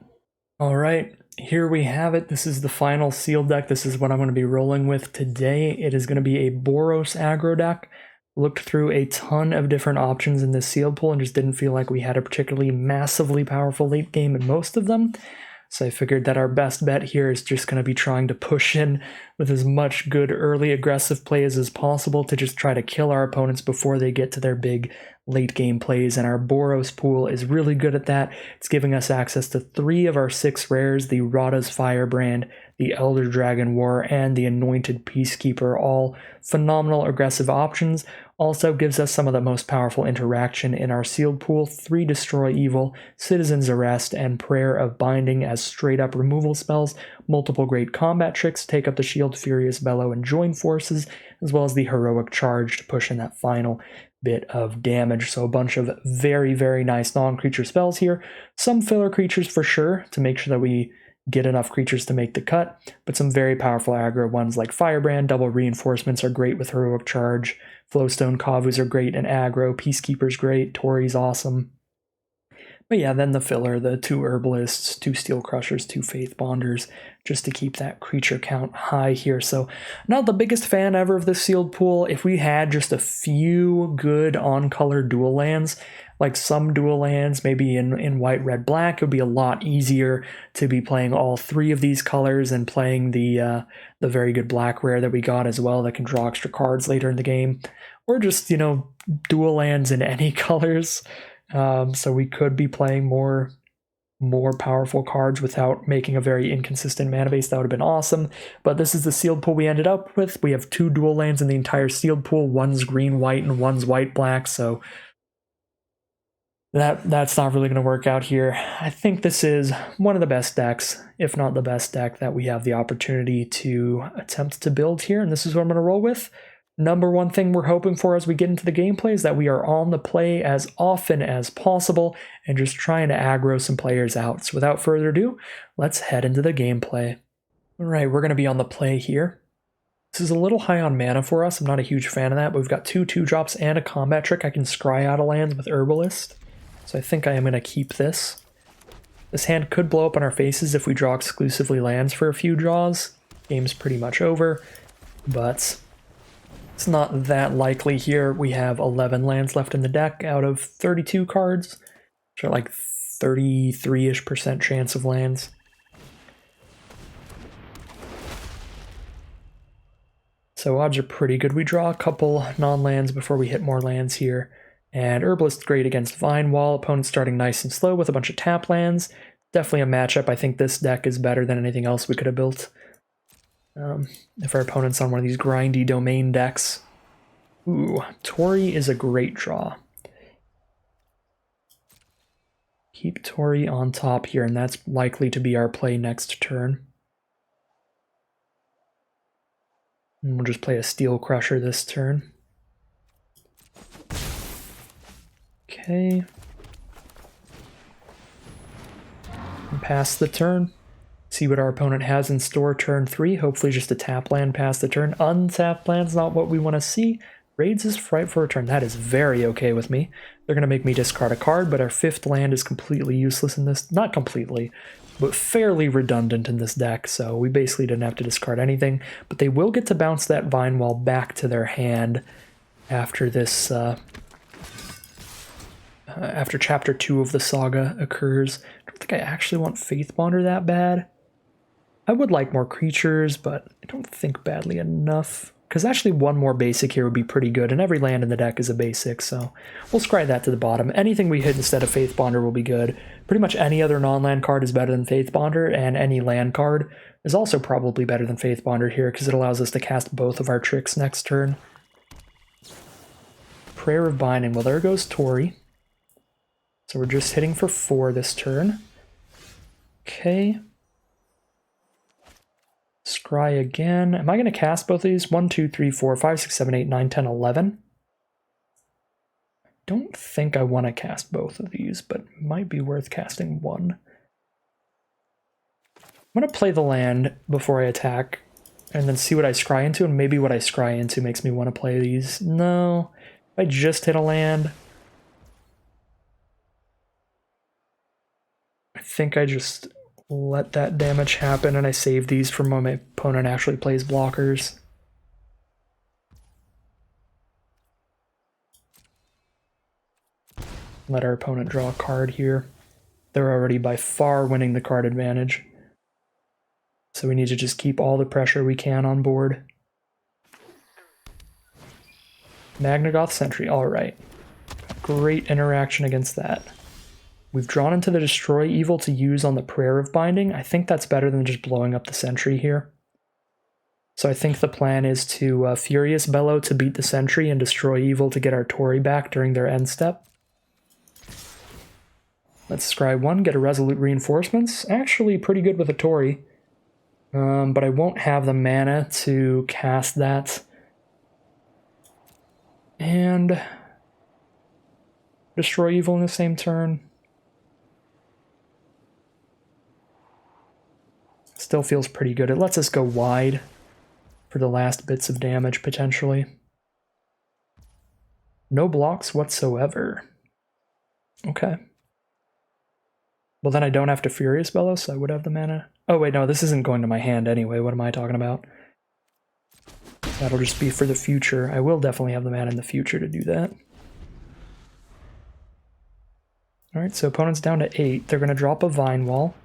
All right, here we have it. This is the final sealed deck. This is what I'm going to be rolling with today. It is going to be a Boros aggro deck. Looked through a ton of different options in this sealed pool and just didn't feel like we had a particularly massively powerful late game in most of them. So I figured that our best bet here is just going to be trying to push in with as much good early aggressive plays as possible to just try to kill our opponents before they get to their big late game plays. And our Boros pool is really good at that. It's giving us access to 3 of our 6 rares, the Rada's Firebrand, the Elder Dragon War, and the Anointed Peacekeeper, all phenomenal aggressive options. Also gives us some of the most powerful interaction in our sealed pool: 3 Destroy Evil, Citizen's Arrest, and Prayer of Binding as straight up removal spells, multiple great combat tricks, Take Up the Shield, Furious Bellow, and Join Forces, as well as the Heroic Charge to push in that final bit of damage. So a bunch of very, very nice non-creature spells here. Some filler creatures for sure to make sure that we get enough creatures to make the cut, but some very powerful aggro ones like Firebrand. Double Reinforcements are great with Heroic Charge. Flowstone Kavus are great in aggro. Peacekeeper's great. Tori's awesome. But yeah, then the filler, the 2 Herbalists, 2 Steel Crushers, 2 Faith Bonders, just to keep that creature count high here. So not the biggest fan ever of this sealed pool. If we had just a few good on-color dual lands, like some dual lands, maybe in white, red, black, it would be a lot easier to be playing all 3 of these colors and playing the very good black rare that we got as well that can draw extra cards later in the game. Or just, you know, dual lands in any colors. So we could be playing more powerful cards without making a very inconsistent mana base. That would have been awesome. But this is the sealed pool we ended up with. We have 2 dual lands in the entire sealed pool. One's green-white and one's white-black. So that's not really going to work out here. I think this is one of the best decks, if not the best deck, that we have the opportunity to attempt to build here. And this is what I'm going to roll with. Number one thing we're hoping for as we get into the gameplay is that we are on the play as often as possible and just trying to aggro some players out. So without further ado, let's head into the gameplay. Alright, we're going to be on the play here. This is a little high on mana for us. I'm not a huge fan of that, but we've got 2 2-drops and a combat trick. I can scry out of lands with Herbalist, so I think I am going to keep this. This hand could blow up on our faces if we draw exclusively lands for a few draws. Game's pretty much over, but it's not that likely here. We have 11 lands left in the deck out of 32 cards, which are like 33-ish% chance of lands. So odds are pretty good. We draw a couple non-lands before we hit more lands here. And Herbalist great against Vine Wall. Opponent starting nice and slow with a bunch of tap lands. Definitely a matchup. I think this deck is better than anything else we could have built. If our opponent's on one of these grindy domain decks. Ooh, Tori is a great draw. Keep Tori on top here, and that's likely to be our play next turn. And we'll just play a Steel Crusher this turn. Okay. And pass the turn. See what our opponent has in store turn 3. Hopefully just a tap land past the turn. Untapped land's not what we want to see. Raids is right for a turn. That is very okay with me. They're going to make me discard a card, but our 5th land is completely useless in this. Not completely, but fairly redundant in this deck, so we basically didn't have to discard anything. But they will get to bounce that Vine Wall back to their hand after this, after Chapter 2 of the saga occurs. I don't think I actually want Faith Bonder that bad. I would like more creatures, but I don't think badly enough. Because actually one more basic here would be pretty good, and every land in the deck is a basic, so we'll scry that to the bottom. Anything we hit instead of Faith Bonder will be good. Pretty much any other non-land card is better than Faith Bonder, and any land card is also probably better than Faith Bonder here, because it allows us to cast both of our tricks next turn. Prayer of Binding. Well, there goes Tori. So we're just hitting for 4 this turn. Okay. Scry again. Am I going to cast both of these? 1, 2, 3, 4, 5, 6, 7, 8, 9, 10, 11. Don't think I want to cast both of these, but it might be worth casting one. I'm going to play the land before I attack, and then see what I scry into, and maybe what I scry into makes me want to play these. No, if I just hit a land, I think I just let that damage happen, and I save these for when my opponent actually plays blockers. Let our opponent draw a card here. They're already by far winning the card advantage. So we need to just keep all the pressure we can on board. Magnagoth Sentry, alright. Great interaction against that. We've drawn into the Destroy Evil to use on the Prayer of Binding. I think that's better than just blowing up the Sentry here. So I think the plan is to Furious Bellow to beat the Sentry and Destroy Evil to get our Tori back during their end step. Let's scry 1, get a Resolute Reinforcements. Actually pretty good with a Tori. But I won't have the mana to cast that. And Destroy Evil in the same turn. Still feels pretty good. It lets us go wide for the last bits of damage, potentially. No blocks whatsoever. Okay. Well, then I don't have to Furious Bellow, so I would have the mana. Oh, wait, no, this isn't going to my hand anyway. What am I talking about? That'll just be for the future. I will definitely have the mana in the future to do that. Alright, so opponent's down to 8. They're going to drop a Vine Wall.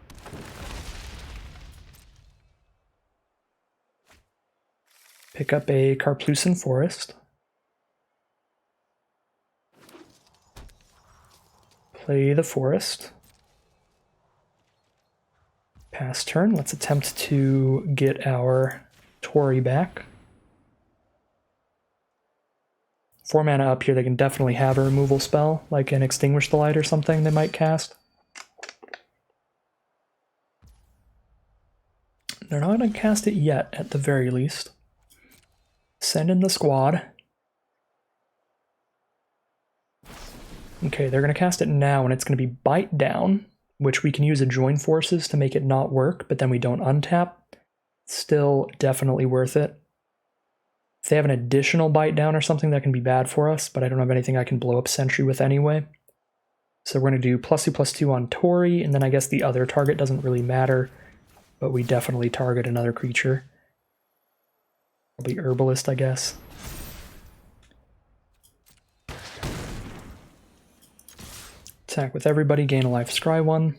Pick up a Karplusan Forest. Play the Forest. Pass turn. Let's attempt to get our Tori back. 4 mana up here, they can definitely have a removal spell, like an Extinguish the Light or something they might cast. They're not going to cast it yet, at the very least. Send in the squad. Okay, they're going to cast it now, and it's going to be Bite Down, which we can use a Join Forces to make it not work, but then we don't untap. Still definitely worth it. If they have an additional bite down or something, that can be bad for us, but I don't have anything I can blow up Sentry with anyway. So we're going to do +2/+2 on Tori, and then I guess the other target doesn't really matter, but we definitely target another creature. Probably Herbalist, I guess. Attack with everybody, gain a life, scry 1.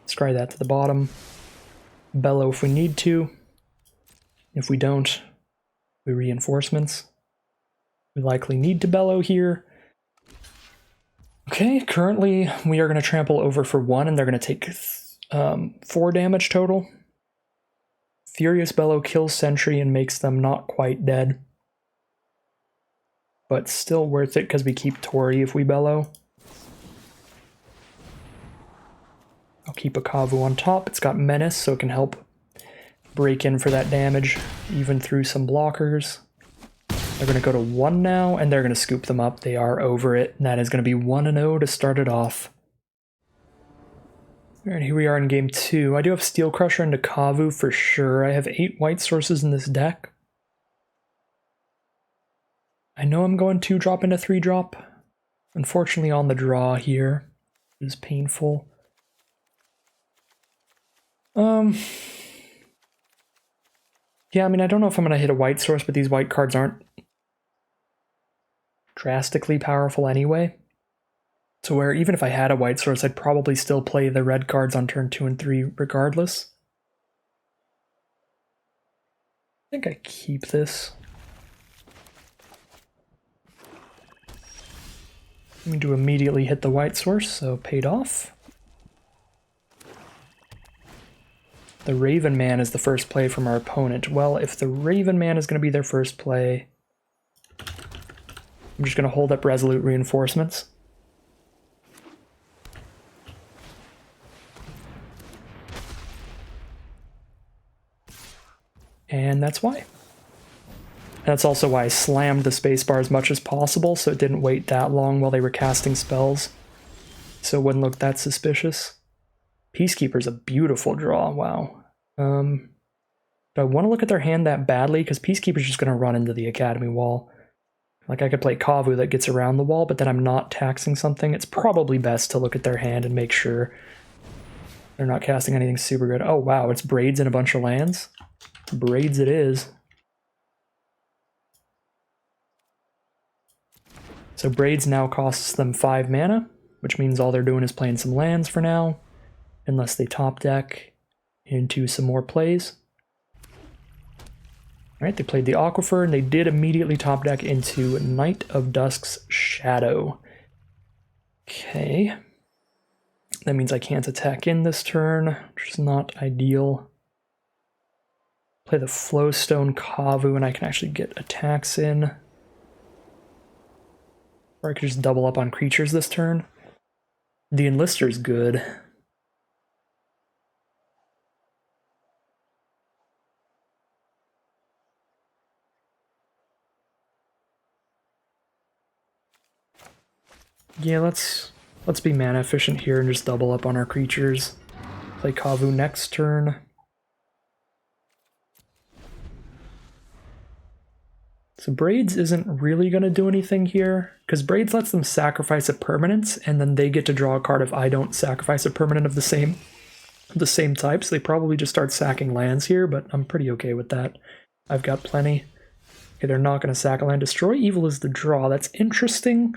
Scry that to the bottom. Bellow if we need to. If we don't, we reinforcements. We likely need to bellow here. Okay, currently we are going to trample over for 1, and they're going to take 4 damage total. Furious Bellow kills Sentry and makes them not quite dead. But still worth it because we keep Tori if we bellow. I'll keep a Kavu on top. It's got Menace, so it can help break in for that damage, even through some blockers. They're going to go to 1 now, and they're going to scoop them up. They are over it, and that is going to be 1-0 to start it off. Alright, here we are in game 2. I do have Steel Crusher into Kavu for sure. I have 8 white sources in this deck. I know I'm going 2-drop into 3-drop. Unfortunately on the draw here. It is painful. Yeah, I mean, I don't know if I'm going to hit a white source, but these white cards aren't drastically powerful anyway. So where even if I had a white source, I'd probably still play the red cards on turn 2 and 3 regardless. I think I keep this. I'm going to immediately hit the white source, so paid off. The Raven Man is the first play from our opponent. Well, if the Raven Man is going to be their first play, I'm just going to hold up Resolute Reinforcements. And that's why. That's also why I slammed the spacebar as much as possible, so it didn't wait that long while they were casting spells. So it wouldn't look that suspicious. Peacekeeper's a beautiful draw, wow. Do I want to look at their hand that badly? Because Peacekeeper's just going to run into the Academy wall. Like, I could play Kavu that gets around the wall, but then I'm not taxing something. It's probably best to look at their hand and make sure they're not casting anything super good. Oh wow, it's Braids and a bunch of lands. Braids it is. So Braids now costs them 5 mana, which means all they're doing is playing some lands for now, unless they top deck into some more plays. Alright, they played the Aquifer, and they did immediately top deck into Knight of Dusk's Shadow. Okay. That means I can't attack in this turn, which is not ideal. Play the Flowstone Kavu, and I can actually get attacks in. Or I could just double up on creatures this turn. The Enlister's good. Yeah, let's be mana efficient here and just double up on our creatures. Play Kavu next turn. So Braids isn't really going to do anything here, because Braids lets them sacrifice a permanent, and then they get to draw a card if I don't sacrifice a permanent of the same type, so they probably just start sacking lands here, but I'm pretty okay with that. I've got plenty. Okay, they're not going to sack a land. Destroy Evil is the draw. That's interesting.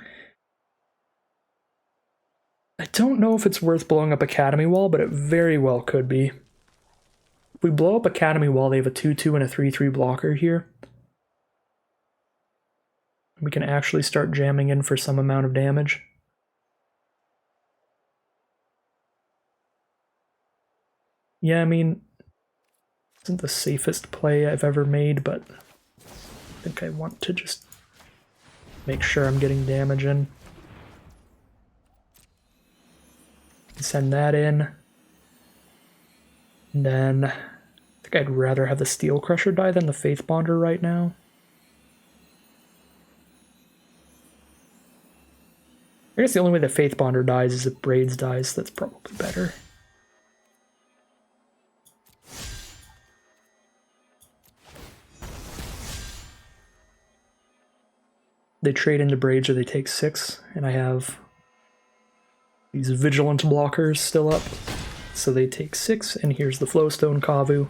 I don't know if it's worth blowing up Academy Wall, but it very well could be. If we blow up Academy Wall, they have a 2/2 and a 3/3 blocker here. We can actually start jamming in for some amount of damage. Yeah, I mean, it isn't the safest play I've ever made, but I think I want to just make sure I'm getting damage in. Send that in. And then I think I'd rather have the Steel Crusher die than the Faith Bonder right now. I guess the only way the Faith Bonder dies is if Braids dies, so that's probably better. they trade into Braids or they take 6, and I have these Vigilant blockers still up. So they take 6, and here's the Flowstone Kavu.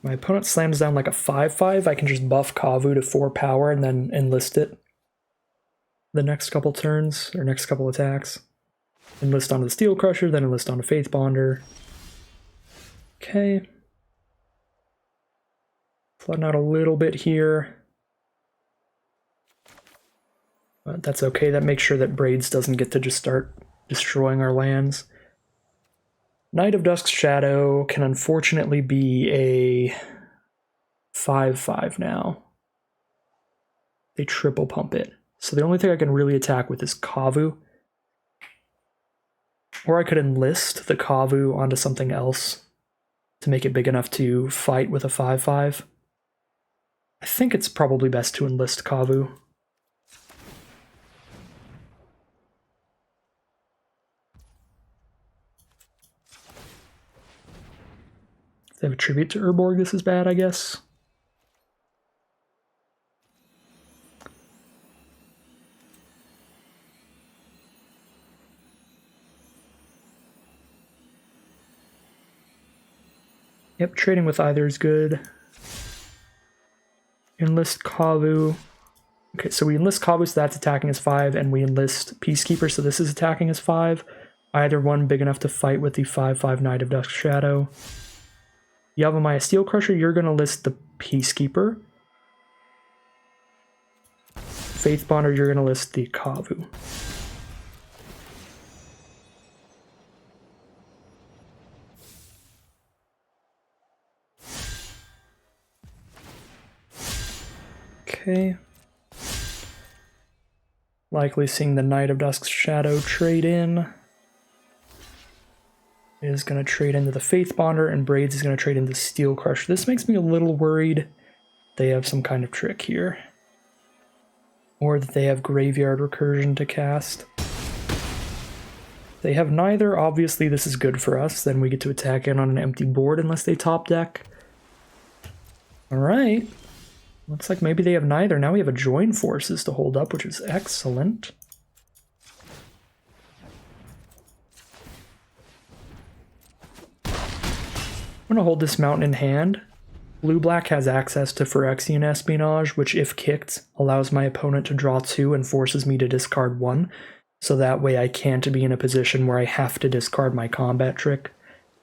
My opponent slams down like a 5/5, I can just buff Kavu to 4 power and then enlist it the next couple turns, or next couple attacks. Enlist onto the Steel Crusher, then enlist onto Faith Bonder. Okay. Flooding out a little bit here. But that's okay, that makes sure that Braids doesn't get to just start destroying our lands. Knight of Dusk's Shadow can unfortunately be a 5/5 now. They triple pump it. So the only thing I can really attack with is Kavu. Or I could enlist the Kavu onto something else to make it big enough to fight with a 5/5. I think it's probably best to enlist Kavu. If they have a tribute to Urborg, this is bad, I guess. Yep, trading with either is good. Enlist Kavu. Okay, so we enlist Kavu, so that's attacking as 5, and we enlist Peacekeeper, so this is attacking as 5. Either one big enough to fight with the 5/5 Knight of Dusk Shadow. Yavimaya Steel Crusher, you're going to list the Peacekeeper. Faith Bonder, you're going to list the Kavu. Okay. Likely seeing the Knight of Dusk's Shadow trade in. Is going to trade into the Faith Bonder, and Braids is going to trade into Steel Crusher. This makes me a little worried they have some kind of trick here. Or that they have Graveyard Recursion to cast. They have neither. Obviously this is good for us. Then we get to attack in on an empty board unless they top deck. Alright. Looks like maybe they have neither. Now we have a Join Forces to hold up, which is excellent. I'm going to hold this mountain in hand. Blue-black has access to Phyrexian Espionage, which, if kicked, allows my opponent to draw 2 and forces me to discard 1. So that way I can't be in a position where I have to discard my combat trick,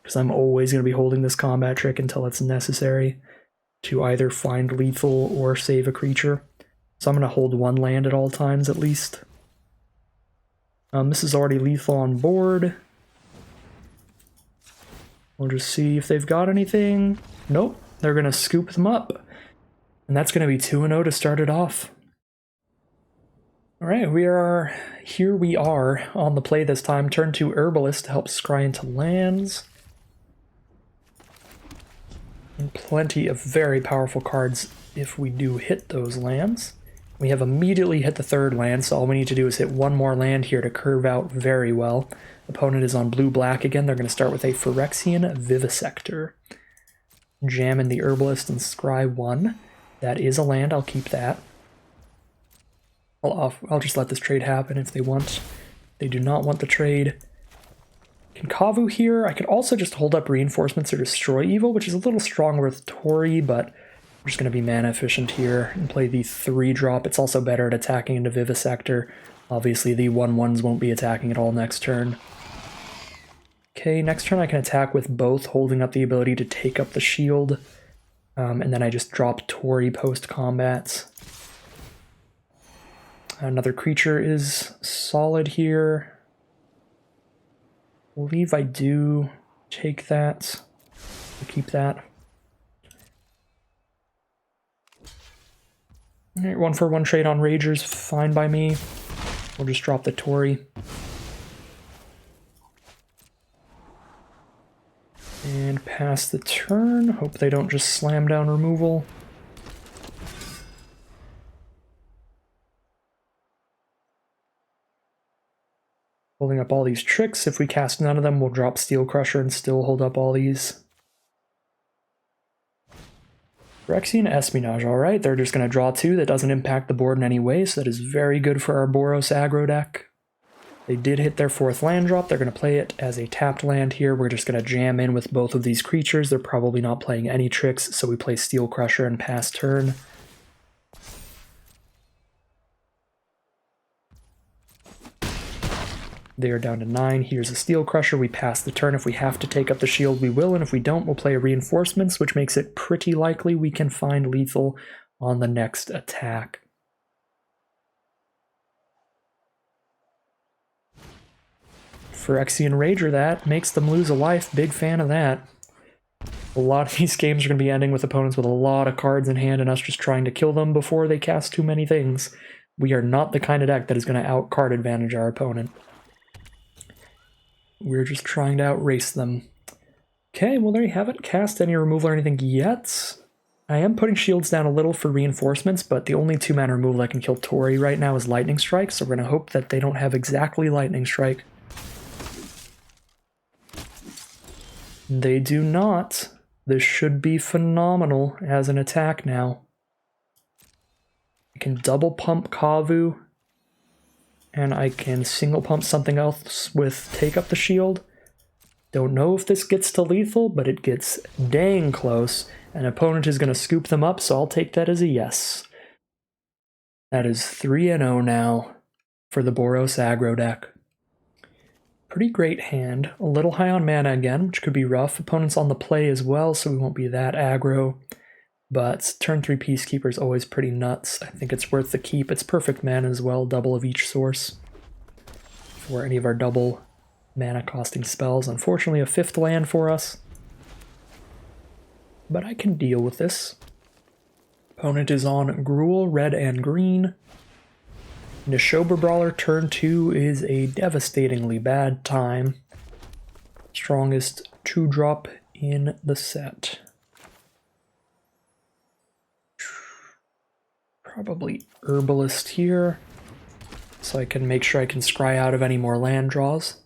because I'm always going to be holding this combat trick until it's necessary to either find lethal or save a creature. So I'm going to hold 1 land at all times, at least. This is already lethal on board. We'll just see if they've got anything. Nope, they're going to scoop them up. And that's going to be 2-0 to start it off. Alright, here we are on the play this time. Turn 2 Herbalist to help scry into lands. And plenty of very powerful cards if we do hit those lands. We have immediately hit the 3rd land, so all we need to do is hit 1 more land here to curve out very well. Opponent is on blue-black again. They're going to start with a Phyrexian Vivisector. Jam in the Herbalist and scry 1. That is a land, I'll keep that. I'll just let this trade happen if they want. They do not want the trade. Can Kavu here? I could also just hold up Reinforcements or Destroy Evil, which is a little stronger with Tori, but I'm just going to be mana efficient here and play the 3-drop. It's also better at attacking into Vivisector. Obviously the 1/1s won't be attacking at all next turn. Okay, next turn I can attack with both, holding up the ability to take up the shield. And then I just drop Tori post-combat. Another creature is solid here. I believe I do take that. I'll keep that. Alright, 1-for-1 trade on Ragers, fine by me. We'll just drop the Tori. And pass the turn. Hope they don't just slam down removal. Holding up all these tricks. If we cast none of them, we'll drop Steel Crusher and still hold up all these. Phyrexian Espionage, alright, they're just going to draw 2. That doesn't impact the board in any way, so that is very good for our Boros aggro deck. They did hit their 4th land drop. They're going to play it as a tapped land here. We're just going to jam in with both of these creatures. They're probably not playing any tricks, so we play Steel Crusher and pass turn. They are down to 9. Here's a Steel Crusher. We pass the turn. If we have to take up the shield, we will, and if we don't, we'll play a Reinforcements, which makes it pretty likely we can find lethal on the next attack. Phyrexian Rager, that makes them lose a life. Big fan of that. A lot of these games are going to be ending with opponents with a lot of cards in hand and us just trying to kill them before they cast too many things. We are not the kind of deck that is going to out-card advantage our opponent. We're just trying to outrace them. Okay, well there you have it. Cast any removal or anything yet. I am putting shields down a little for reinforcements, but the only 2-mana removal I can kill Tori right now is Lightning Strike, so we're going to hope that they don't have exactly Lightning Strike. They do not. This should be phenomenal as an attack now. I can double pump Kavu, and I can single pump something else with Take Up the Shield. Don't know if this gets to lethal, but it gets dang close. An opponent is going to scoop them up, so I'll take that as a yes. That is 3-0 now for the Boros aggro deck. Pretty great hand. A little high on mana again, which could be rough. Opponent's on the play as well, so we won't be that aggro. But turn 3 Peacekeeper is always pretty nuts. I think it's worth the keep. It's perfect mana as well, double of each source for any of our double mana costing spells. Unfortunately, a 5th land for us. But I can deal with this. Opponent is on Gruul, red and green. Neshoba Brawler, turn 2 is a devastatingly bad time. Strongest 2-drop in the set. Probably Herbalist here, so I can make sure I can scry out of any more land draws.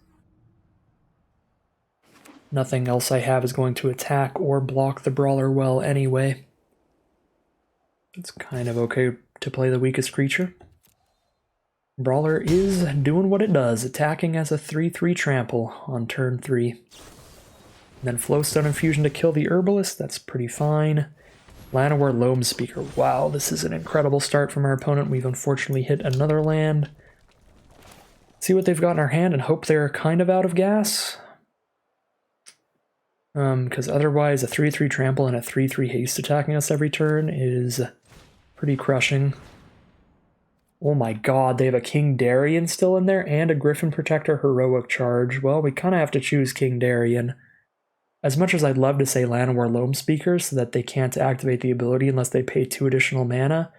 Nothing else I have is going to attack or block the Brawler well anyway. It's kind of okay to play the weakest creature. Brawler is doing what it does, attacking as a 3/3 trample on turn 3. And then Flowstone Infusion to kill the Herbalist, that's pretty fine. Llanowar Loam Speaker, wow, this is an incredible start from our opponent. We've unfortunately hit another land. See what they've got in our hand and hope they're kind of out of gas. Because otherwise a 3/3 trample and a 3/3 haste attacking us every turn is pretty crushing. Oh my god, they have a King Darien still in there and a Griffin Protector Heroic Charge. Well, we kind of have to choose King Darien. As much as I'd love to say Llanowar Loam Speaker so that they can't activate the ability unless they pay 2 additional mana,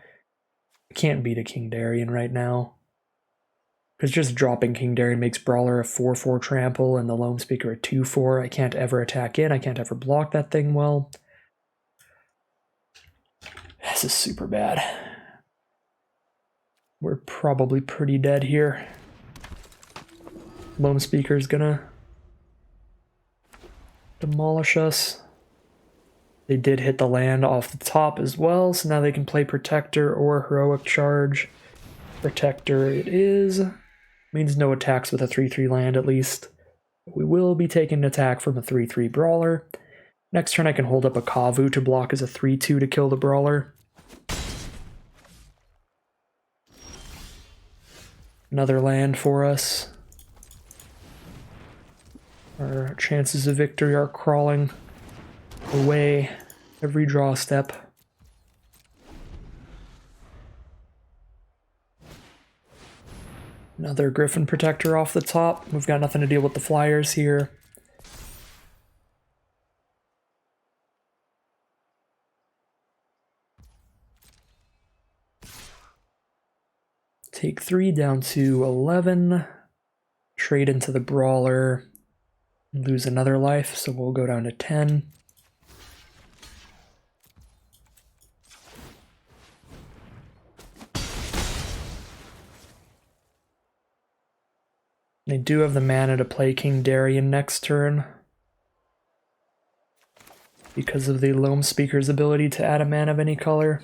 I can't beat a King Darien right now. Because just dropping King Darien makes Brawler a 4/4 trample and the Loam Speaker a 2/4. I can't ever attack in, I can't ever block that thing well. This is super bad. We're probably pretty dead here. Loam Speaker's gonna demolish us. They did hit the land off the top as well, so now they can play Protector or Heroic Charge. Protector it is. Means no attacks with a 3/3 land at least. We will be taking an attack from a 3/3 Brawler. Next turn I can hold up a Kavu to block as a 3/2 to kill the Brawler. Another land for us. Our chances of victory are crawling away every draw step. Another Griffin Protector off the top. We've got nothing to deal with the flyers here. Take 3 down to 11. Trade into the Brawler. Lose another life, so we'll go down to 10. They do have the mana to play King Darien next turn, because of the Loam Speaker's ability to add a mana of any color.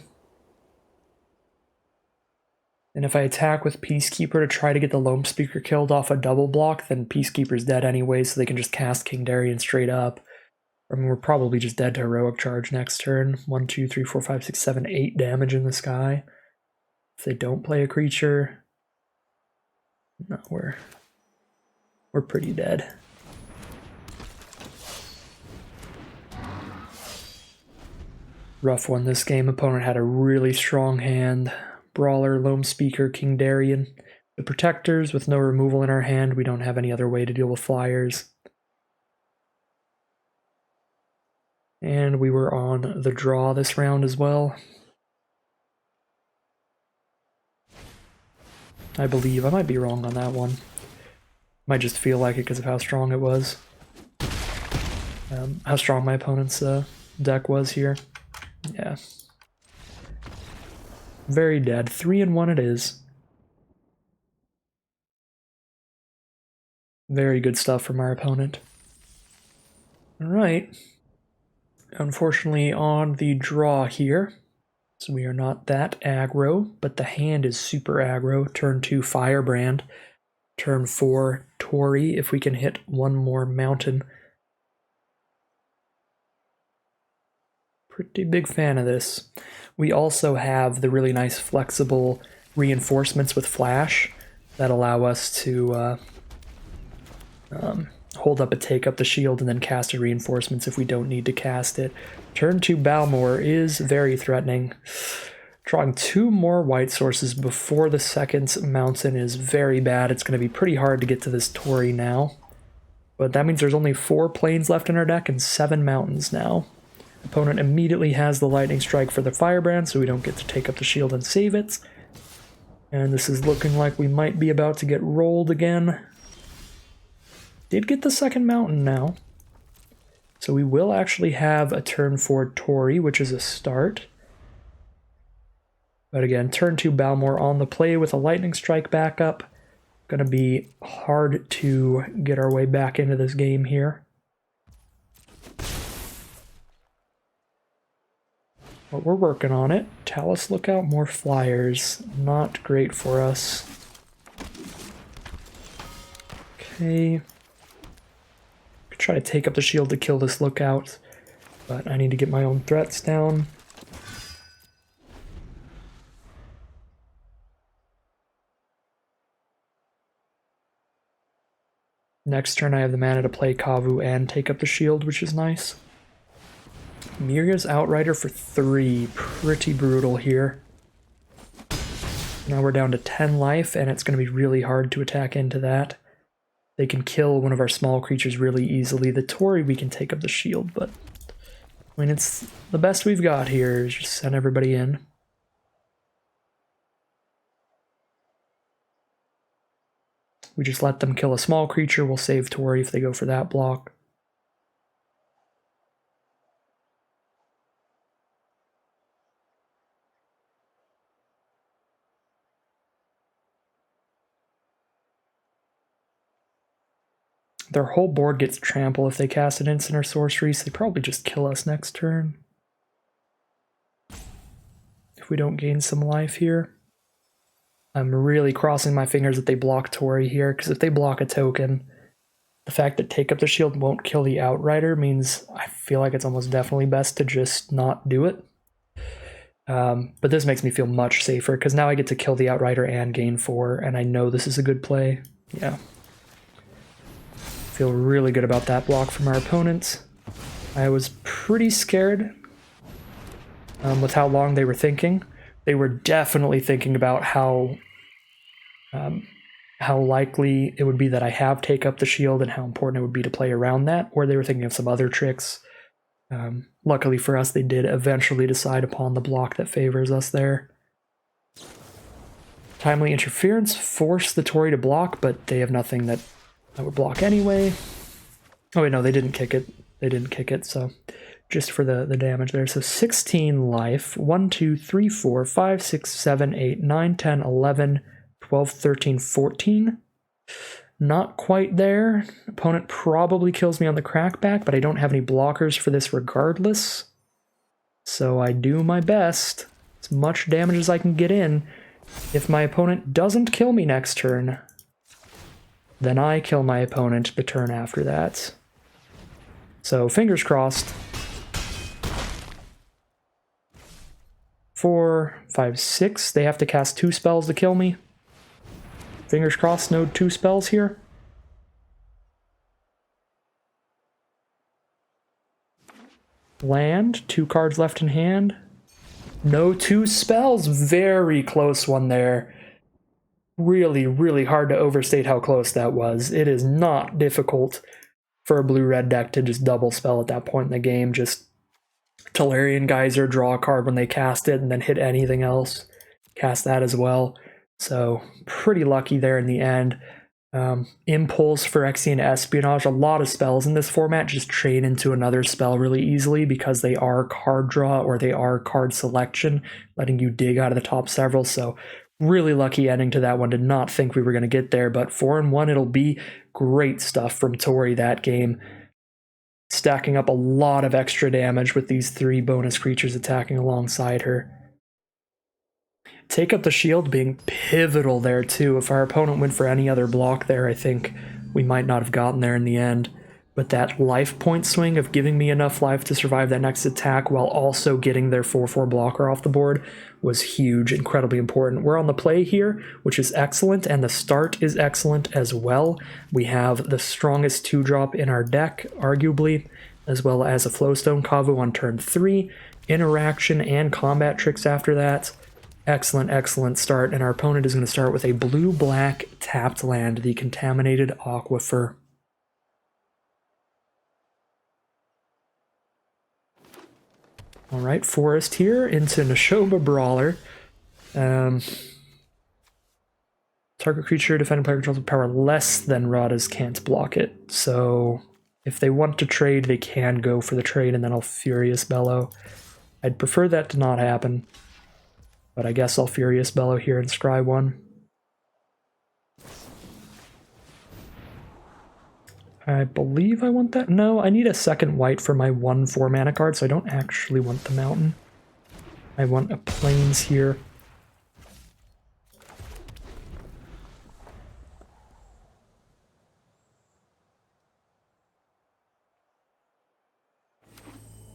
And if I attack with Peacekeeper to try to get the Loam Speaker killed off a double block, then Peacekeeper's dead anyway, so they can just cast King Darien straight up. I mean, we're probably just dead to Heroic Charge next turn. 1, 2, 3, 4, 5, 6, 7, 8 damage in the sky. If they don't play a creature, no, we're pretty dead. Rough one this game. Opponent had a really strong hand. Brawler, Loam Speaker, King Darien. The Protectors, with no removal in our hand, we don't have any other way to deal with flyers. And we were on the draw this round as well. I believe. I might be wrong on that one. Might just feel like it because of how strong it was. How strong my opponent's deck was here. Yeah. Very dead. 3-1 it is. Very good stuff from our opponent. Alright. Unfortunately on the draw here, so we are not that aggro, but the hand is super aggro. Turn 2 Firebrand. Turn 4 Torii if we can hit one more mountain. Pretty big fan of this. We also have the really nice flexible reinforcements with flash that allow us to hold up a take up the shield and then cast a reinforcements if we don't need to cast it. Turn 2 Balmor is very threatening. Drawing 2 more white sources before the second mountain is very bad. It's going to be pretty hard to get to this Torii now. But that means there's only 4 plains left in our deck and 7 mountains now. Opponent immediately has the Lightning Strike for the Firebrand, so we don't get to take up the shield and save it. And this is looking like we might be about to get rolled again. Did get the second mountain now. So we will actually have a turn 4 Torii, which is a start. But again, turn 2 Balmor on the play with a Lightning Strike backup. Gonna be hard to get our way back into this game here. But we're working on it. Talus Lookout, more flyers. Not great for us. Okay. Could try to take up the shield to kill this Lookout, but I need to get my own threats down. Next turn I have the mana to play Kavu and take up the shield, which is nice. Miria's Outrider for 3. Pretty brutal here. Now we're down to 10 life, and it's going to be really hard to attack into that. They can kill one of our small creatures really easily. The Torii, we can take up the shield, but I mean, it's the best we've got here is just send everybody in. We just let them kill a small creature. We'll save Torii if they go for that block. Their whole board gets trample if they cast an instant or sorcery, so they probably just kill us next turn. If we don't gain some life here. I'm really crossing my fingers that they block Torii here, because if they block a token, the fact that take up the shield won't kill the Outrider means I feel like it's almost definitely best to just not do it. But this makes me feel much safer, because now I get to kill the Outrider and gain 4, and I know this is a good play. Yeah. Feel really good about that block from our opponents. I was pretty scared with how long they were thinking. They were definitely thinking about how likely it would be that I have take up the shield and how important it would be to play around that, or they were thinking of some other tricks. Luckily for us, they did eventually decide upon the block that favors us there. Timely Interference forced the Torii to block, but they have nothing that I would block anyway. Oh wait, no, they didn't kick it. They didn't kick it, so just for the damage there. So 16 life. 1, 2, 3, 4, 5, 6, 7, 8, 9, 10, 11, 12, 13, 14. Not quite there. Opponent probably kills me on the crackback, but I don't have any blockers for this regardless. So I do my best, as much damage as I can get in. If my opponent doesn't kill me next turn, then I kill my opponent the turn after that. So fingers crossed. 4, 5, 6. They have to cast 2 spells to kill me. Fingers crossed, no 2 spells here. Land, 2 cards left in hand. No 2 spells, very close one there. Really, really hard to overstate how close that was. It is not difficult for a blue-red deck to just double spell at that point in the game. Just Tolarian Geyser, draw a card when they cast it, and then hit anything else. Cast that as well. So pretty lucky there in the end. Impulse, Phyrexian Espionage, a lot of spells in this format just trade into another spell really easily because they are card draw or they are card selection, letting you dig out of the top several. So really lucky ending to that one. Did not think we were going to get there, but 4-1 it'll be. Great stuff from Tori that game. Stacking up a lot of extra damage with these 3 bonus creatures attacking alongside her. Take up the shield being pivotal there too. If our opponent went for any other block there, I think we might not have gotten there in the end. But that life point swing of giving me enough life to survive that next attack while also getting their 4/4 blocker off the board was huge, incredibly important. We're on the play here, which is excellent, and the start is excellent as well. We have the strongest 2-drop in our deck, arguably, as well as a Flowstone Kavu on turn 3, interaction and combat tricks after that. Excellent, excellent start, and our opponent is going to start with a blue-black tapped land, the Contaminated Aquifer. Alright, Forest here into Nashoba Brawler. Target creature, defending player controls with power less than Radha's can't block it. So if they want to trade, they can go for the trade, and then I'll Furious Bellow. I'd prefer that to not happen. But I guess I'll Furious Bellow here and scry 1. I believe I want that. No, I need a second white for my 1 4-mana card, so I don't actually want the mountain. I want a plains here.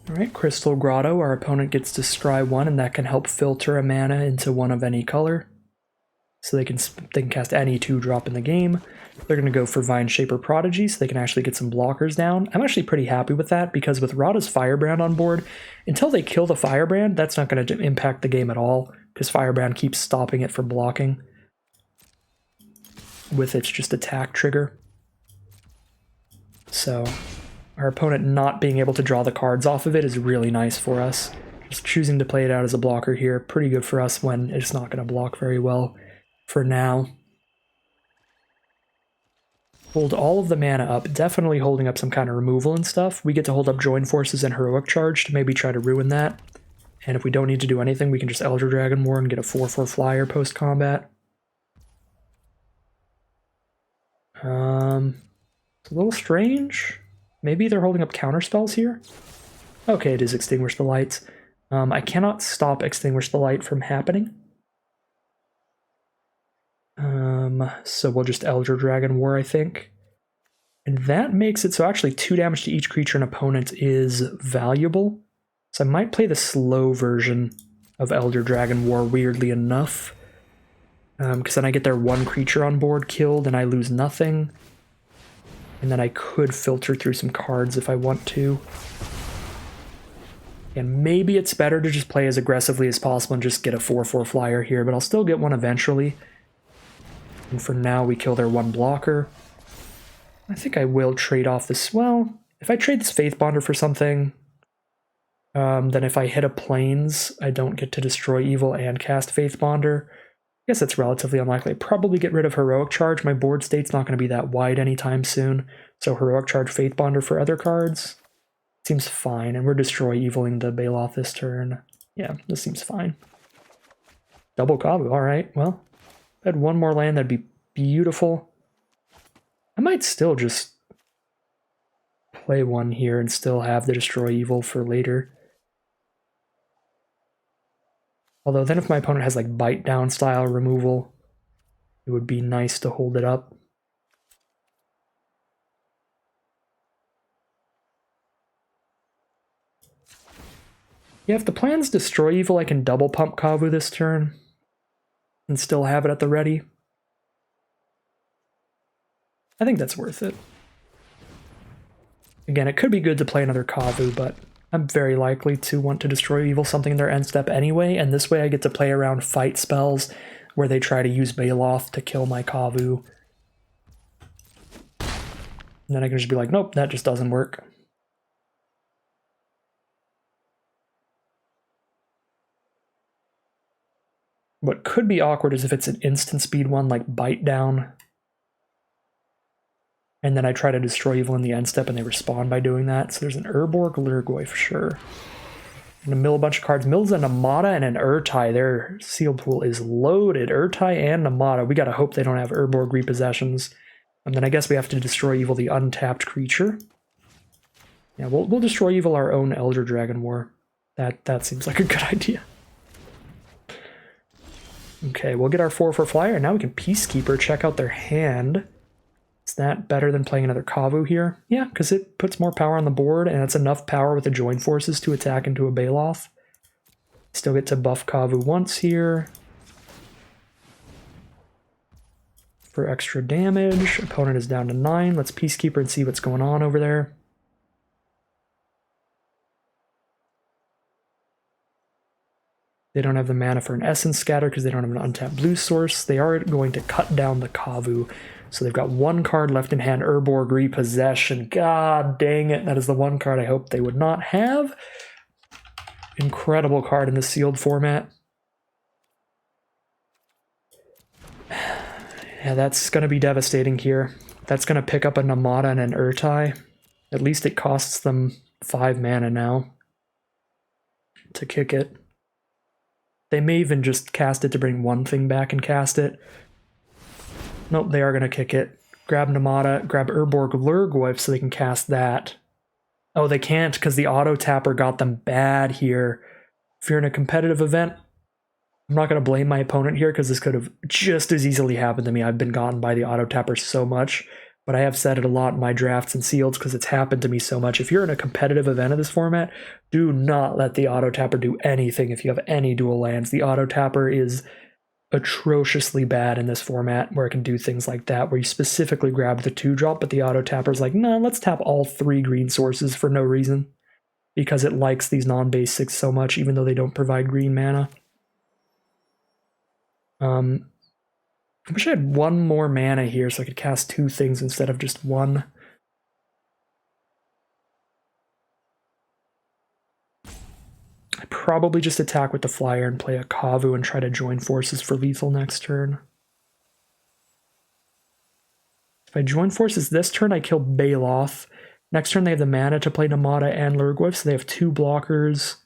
Alright, Crystal Grotto, our opponent gets to scry 1, and that can help filter a mana into one of any color. So they can cast any 2-drop in the game. They're going to go for Vine Shaper Prodigy, so they can actually get some blockers down. I'm actually pretty happy with that, because with Radha's Firebrand on board, until they kill the Firebrand, that's not going to impact the game at all, because Firebrand keeps stopping it from blocking with its just attack trigger. So our opponent not being able to draw the cards off of it is really nice for us. Just choosing to play it out as a blocker here, pretty good for us when it's not going to block very well for now. Hold all of the mana up, definitely holding up some kind of removal and stuff. We get to hold up Join Forces and Heroic Charge to maybe try to ruin that. And if we don't need to do anything, we can just Elder Dragon War and get a 4/4 flyer post-combat. It's a little strange. Maybe they're holding up counterspells here? Okay, it is Extinguish the Lights. I cannot stop Extinguish the Light from happening. So we'll just Elder Dragon War, I think. And that makes it so actually 2 damage to each creature and opponent is valuable. So I might play the slow version of Elder Dragon War, weirdly enough. Because then I get their 1 creature on board killed and I lose nothing. And then I could filter through some cards if I want to. And maybe it's better to just play as aggressively as possible and just get a 4/4 flyer here, but I'll still get one eventually. And for now, we kill their 1 blocker. I think I will trade off this. Well, if I trade this Faithbonder for something, then if I hit a Plains, I don't get to destroy evil and cast Faithbonder. I guess that's relatively unlikely. I'd probably get rid of Heroic Charge. My board state's not going to be that wide anytime soon. So Heroic Charge, Faithbonder for other cards seems fine. And we're Destroy Eviling the Baloth this turn. Yeah, this seems fine. Double Kavu, alright. Well, if I had 1 more land, that'd be beautiful. I might still just play one here and still have the Destroy Evil for later. Although then if my opponent has like bite down style removal, it would be nice to hold it up. Yeah, if the plan's Destroy Evil, I can double pump Kavu this turn and still have it at the ready. I think that's worth it. Again, it could be good to play another Kavu, but I'm very likely to want to Destroy Evil something in their end step anyway, and this way I get to play around fight spells where they try to use Baloth to kill my Kavu. And then I can just be like, nope, that just doesn't work. What could be awkward is if it's an instant speed one like Bite Down, and then I try to Destroy Evil in the end step and they respond by doing that. So there's an Urborg Lurgoy for sure. I'm gonna mill a bunch of cards. Mills a Namada and an Urtai. Their sealed pool is loaded. Urtai and Namada. We gotta hope they don't have Urborg repossessions. And then I guess we have to Destroy Evil the untapped creature. Yeah, we'll Destroy Evil our own Elder Dragon War. That seems like a good idea. Okay, we'll get our 4/4 flyer, and now we can Peacekeeper, check out their hand. Is that better than playing another Kavu here? Yeah, because it puts more power on the board, and it's enough power with the Join Forces to attack into a Baloth. Still get to buff Kavu once here. For extra damage. Opponent is down to 9. Let's Peacekeeper and see what's going on over there. They don't have the mana for an Essence Scatter because they don't have an untapped blue source. They are going to cut down the Kavu. So they've got one card left in hand, Urborg Repossession. God dang it, that is the one card I hope they would not have. Incredible card in the sealed format. Yeah, that's going to be devastating here. That's going to pick up a Namada and an Urtai. At least it costs them 5 mana now to kick it. They may even just cast it to bring one thing back and cast it. Nope, they are going to kick it. Grab Namada, grab Urborg Lurgoyf so they can cast that. Oh, they can't because the auto tapper got them bad here. If you're in a competitive event, I'm not going to blame my opponent here because this could have just as easily happened to me. I've been gotten by the auto tapper so much, but I have said it a lot in my drafts and sealeds because it's happened to me so much. If you're in a competitive event of this format, do not let the auto tapper do anything if you have any dual lands. The auto tapper is atrociously bad in this format where it can do things like that, where you specifically grab the 2-drop, but the auto tapper's like, no, let's tap all 3 green sources for no reason because it likes these non-basics so much, even though they don't provide green mana. I wish I had one more mana here so I could cast 2 things instead of just 1. I probably just attack with the flyer and play a Kavu and try to join forces for lethal next turn. If I join forces this turn, I kill Baloth. Next turn they have the mana to play Namada and Lurgoyf, so they have 2 blockers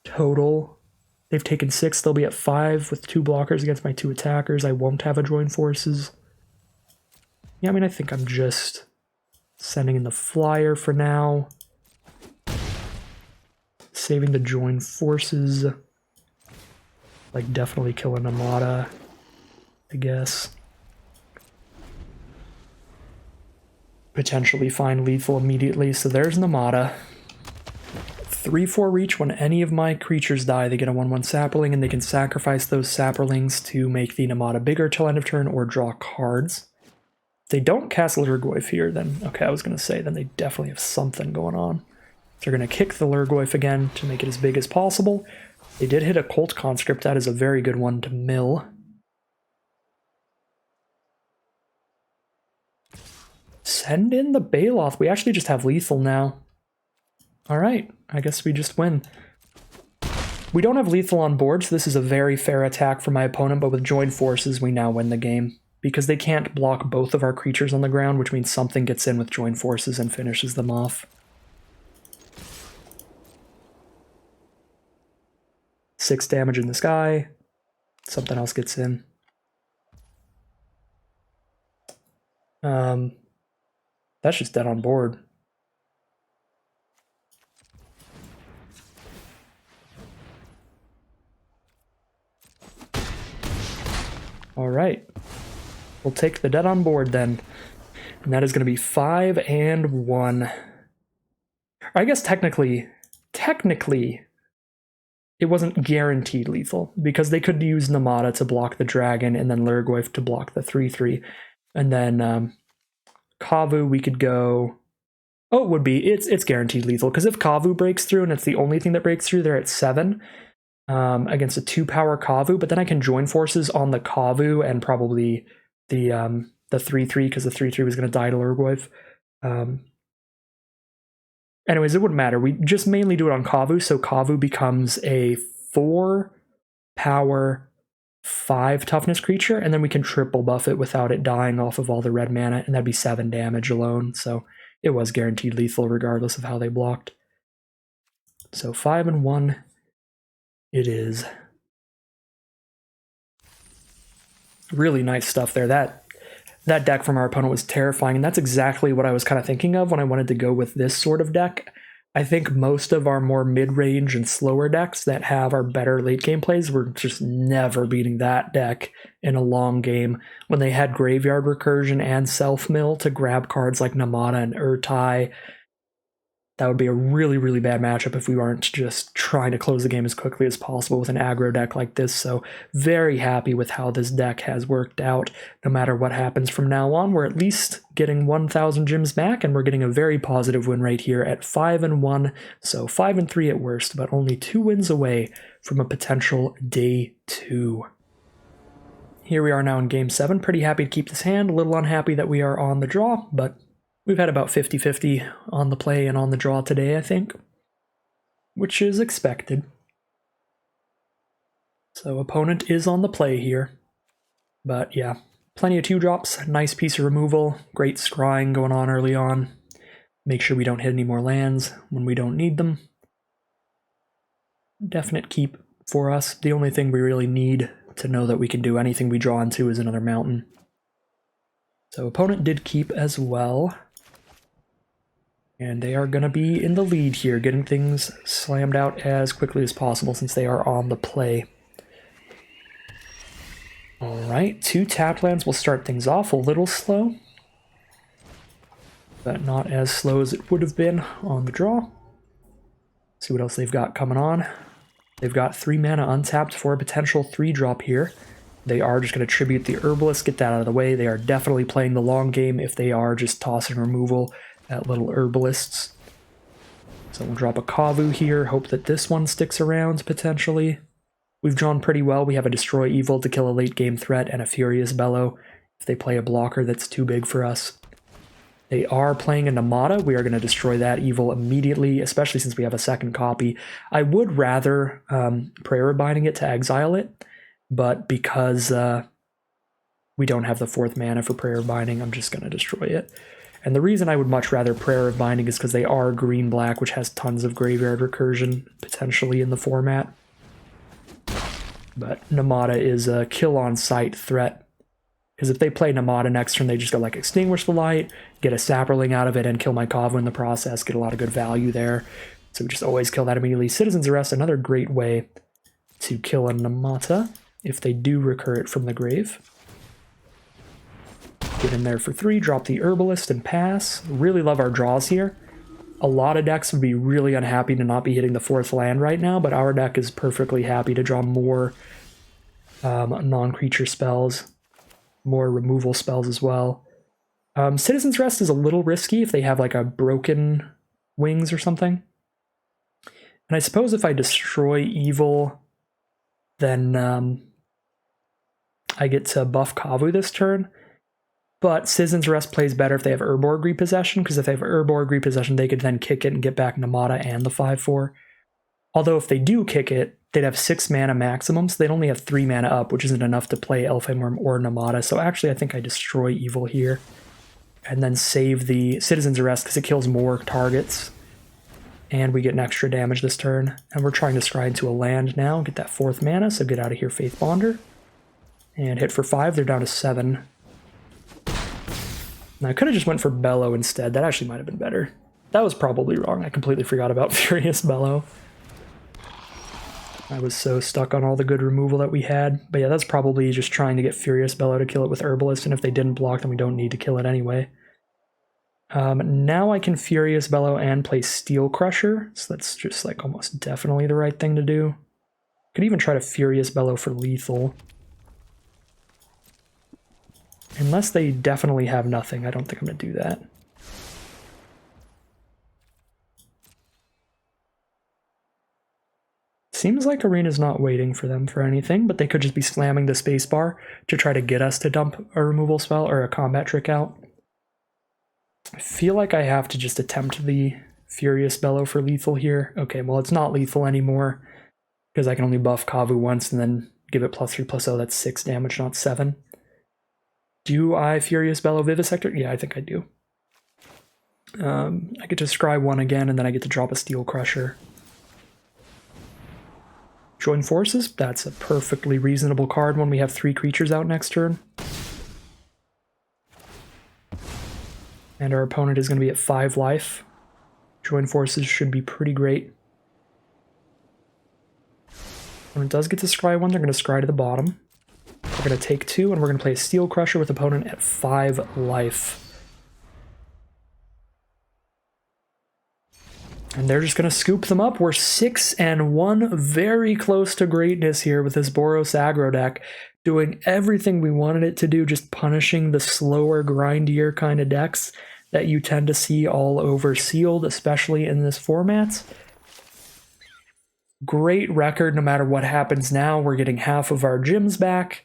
total. They've taken 6, they'll be at 5 with 2 blockers against my 2 attackers. I won't have a join forces. Yeah, I mean, I think I'm just sending in the flyer for now. Saving the join forces. Like, definitely kill a Namada, I guess. Potentially find lethal immediately, so there's Namada. 3/4 reach. When any of my creatures die, they get a 1/1 sapling, and they can sacrifice those saplings to make the Namada bigger till end of turn or draw cards. If they don't cast Lurgoyf here, then, okay, I was going to say, then they definitely have something going on. They're going to kick the Lurgoyf again to make it as big as possible. They did hit a Cult Conscript. That is a very good one to mill. Send in the Baloth. We actually just have lethal now. Alright, I guess we just win. We don't have lethal on board, so this is a very fair attack for my opponent, but with joined forces, we now win the game. Because they can't block both of our creatures on the ground, which means something gets in with joined forces and finishes them off. 6 damage in the sky. Something else gets in. That's just dead on board. All right. We'll take the dead on board then. And that is going to be 5 and 1. I guess technically, it wasn't guaranteed lethal, because they could use Namada to block the dragon and then Lurgoyf to block the 3/3. And then Kavu, we could go... Oh, it would be. It's guaranteed lethal, because if Kavu breaks through and it's the only thing that breaks through, they're at 7 against a 2-power Kavu, but then I can join forces on the Kavu and probably the 3/3, because the 3/3 was going to die to Lurgoyf. Anyways, it wouldn't matter. We just mainly do it on Kavu, so Kavu becomes a 4-power, 5 toughness creature, and then we can triple buff it without it dying off of all the red mana, and that'd be 7 damage alone, so it was guaranteed lethal regardless of how they blocked. So 5 and 1 it is. Really nice stuff there. That deck from our opponent was terrifying, and that's exactly what I was kind of thinking of when I wanted to go with this sort of deck. I think most of our more mid-range and slower decks that have our better late-game plays were just never beating that deck in a long game when they had Graveyard Recursion and Self-Mill to grab cards like Namada and Urtai. That would be a really, really bad matchup if we weren't just trying to close the game as quickly as possible with an aggro deck like this. So very happy with how this deck has worked out. No matter what happens from now on, we're at least getting 1,000 gems back, and we're getting a very positive win rate here at 5 and 1. So 5 and 3 at worst, but only 2 wins away from a potential day 2. Here we are now in game 7. Pretty happy to keep this hand. A little unhappy that we are on the draw, but we've had about 50-50 on the play and on the draw today, I think, which is expected. So opponent is on the play here. But yeah, plenty of 2-drops, nice piece of removal, great scrying going on early on. Make sure we don't hit any more lands when we don't need them. Definite keep for us. The only thing we really need to know that we can do anything we draw into is another mountain. So opponent did keep as well. And they are going to be in the lead here, getting things slammed out as quickly as possible since they are on the play. Alright, 2 tapped lands will start things off a little slow, but not as slow as it would have been on the draw. See what else they've got coming on. They've got 3 mana untapped for a potential 3-drop here. They are just going to tribute the Herbalist, get that out of the way. They are definitely playing the long game if they are just tossing removal at little Herbalists. So we'll drop a Kavu here, hope that this one sticks around potentially. We've drawn pretty well. We have a Destroy Evil to kill a late game threat and a Furious Bellow if they play a blocker that's too big for us. They are playing a Namada. We are going to destroy that evil immediately, especially since we have a second copy. I would rather Prayer of Binding it to exile it, but because we don't have the 4th mana for Prayer of Binding, I'm just going to destroy it. And the reason I would much rather Prayer of Binding is because they are green-black, which has tons of Graveyard Recursion, potentially in the format. But Namada is a kill-on-sight threat. Because if they play Namada next turn, they just go like Extinguish the Light, get a Sapperling out of it, and kill my Kavu in the process, get a lot of good value there. So we just always kill that immediately. Citizen's Arrest, another great way to kill a Namata, if they do recur it from the grave. Get in there for 3, drop the Herbalist and pass. Really love our draws here. A lot of decks would be really unhappy to not be hitting the 4th land right now, but our deck is perfectly happy to draw more non-creature spells, more removal spells as well. Citizen's Rest is a little risky if they have like a Broken Wings or something. And I suppose if I destroy Evil, then I get to buff Kavu this turn. But Citizen's Arrest plays better if they have Urborg Repossession, because if they have Urborg Repossession, they could then kick it and get back Namada and the 5/4. Although if they do kick it, they'd have 6 mana maximum, so they'd only have 3 mana up, which isn't enough to play Elfheimworm or Namada. So actually, I think I destroy Evil here, and then save the Citizen's Arrest, because it kills more targets. And we get an extra damage this turn. And we're trying to scry into a land now, get that 4th mana, so get out of here, Faith Bonder. And hit for 5, they're down to 7. And I could have just went for Bellow instead. That actually might have been better. That was probably wrong. I completely forgot about Furious Bellow. I was so stuck on all the good removal that we had. But yeah, that's probably just trying to get Furious Bellow to kill it with Herbalist, and if they didn't block, then we don't need to kill it anyway. Now I can Furious Bellow and play Steel Crusher, so that's just like almost definitely the right thing to do. Could even try to Furious Bellow for lethal. Unless they definitely have nothing, I don't think I'm going to do that. Seems like Arena's not waiting for them for anything, but they could just be slamming the spacebar to try to get us to dump a removal spell or a combat trick out. I feel like I have to just attempt the Furious Bellow for lethal here. Okay, well it's not lethal anymore because I can only buff Kavu once and then give it +3/+0. That's 6 damage, not 7. Do I Furious Bellow Vivisector? Yeah, I think I do. I get to scry 1 again, and then I get to drop a Steel Crusher. Join Forces? That's a perfectly reasonable card when we have 3 creatures out next turn. And our opponent is going to be at 5 life. Join Forces should be pretty great. When it does get to scry 1, they're going to scry to the bottom. We're going to take 2, and we're going to play a Steel Crusher with opponent at 5 life. And they're just going to scoop them up. We're 6-1, very close to greatness here with this Boros aggro deck. Doing everything we wanted it to do, just punishing the slower, grindier kind of decks that you tend to see all over Sealed, especially in this format. Great record no matter what happens now. We're getting half of our gyms back.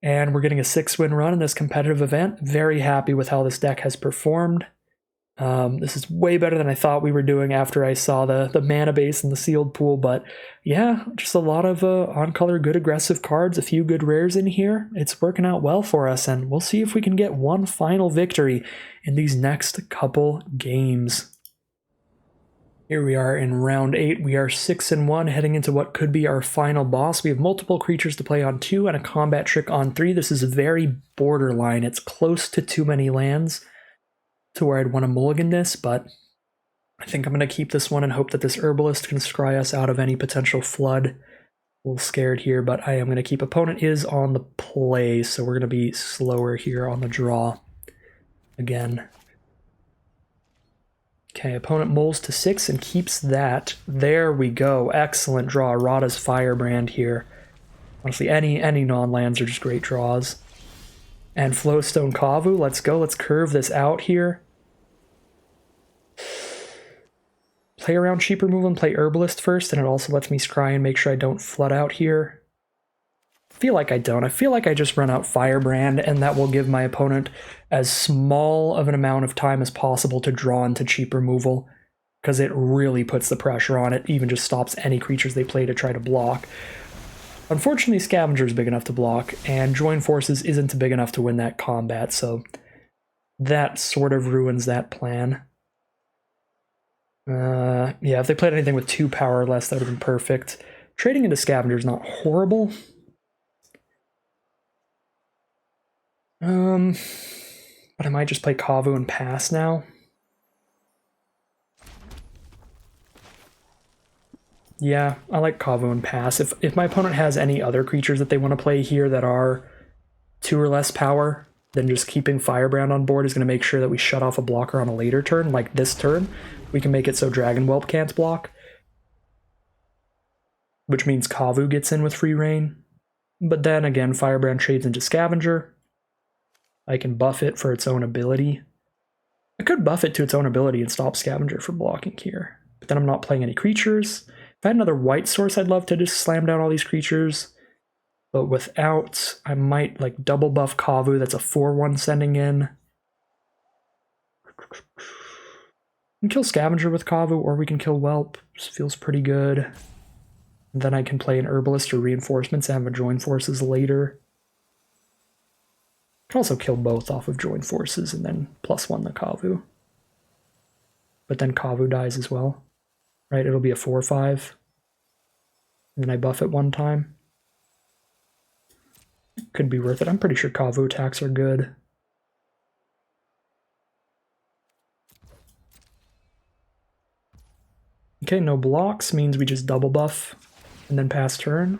And we're getting a 6-win run in this competitive event. Very happy with how this deck has performed. This is way better than I thought we were doing after I saw the mana base and the sealed pool, but yeah, just a lot of on-color good aggressive cards, a few good rares in here. It's working out well for us, and we'll see if we can get one final victory in these next couple games. Here we are in round 8. We are 6-1, heading into what could be our final boss. We have multiple creatures to play on 2 and a combat trick on 3. This is very borderline. It's close to too many lands to where I'd want to mulligan this, but I think I'm going to keep this one and hope that this Herbalist can scry us out of any potential flood. A little scared here, but I am going to keep. Opponent is on the play, so we're going to be slower here on the draw again. Okay, opponent mulls to 6 and keeps that. There we go. Excellent draw. Rada's Firebrand here. Honestly, any non-lands are just great draws. And Flowstone Kavu, let's go. Let's curve this out here. Play around cheap removal and play Herbalist first, and it also lets me scry and make sure I don't flood out here. I feel like I don't. I feel like I just run out Firebrand, and that will give my opponent as small of an amount of time as possible to draw into cheap removal, because it really puts the pressure on it, even just stops any creatures they play to try to block. Unfortunately, Scavenger is big enough to block, and Join Forces isn't big enough to win that combat, so that sort of ruins that plan. Yeah, if they played anything with 2 power or less, that would have been perfect. Trading into Scavenger is not horrible. But I might just play Kavu and pass now. Yeah, I like Kavu and pass. If my opponent has any other creatures that they want to play here that are 2 or less power, then just keeping Firebrand on board is going to make sure that we shut off a blocker on a later turn, like this turn. We can make it so Dragon Whelp can't block, which means Kavu gets in with free reign. But then again, Firebrand trades into Scavenger. I can buff it for its own ability. I could buff it to its own ability and stop Scavenger from blocking here, but then I'm not playing any creatures. If I had another white source, I'd love to just slam down all these creatures. But without, I might like double buff Kavu. That's a 4/1 sending in. We can kill Scavenger with Kavu, or we can kill Whelp. This feels pretty good. And then I can play an Herbalist or Reinforcements and have a Join Forces later. I can also kill both off of Join Forces and then +1 the Kavu. But then Kavu dies as well. Right, it'll be a 4/5. And then I buff it 1 time. Could be worth it. I'm pretty sure Kavu attacks are good. Okay, no blocks means we just double buff and then pass turn.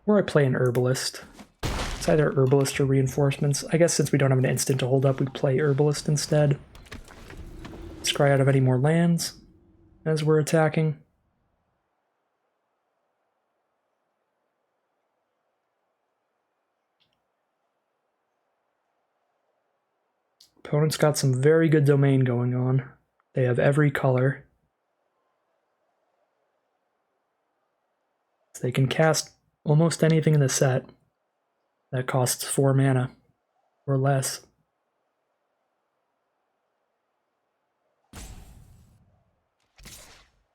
Or I play an Herbalist. It's either Herbalist or Reinforcements. I guess since we don't have an instant to hold up, we play Herbalist instead. Scry out of any more lands as we're attacking. Opponent's got some very good domain going on. They have every color. So they can cast almost anything in the set that costs 4 mana or less.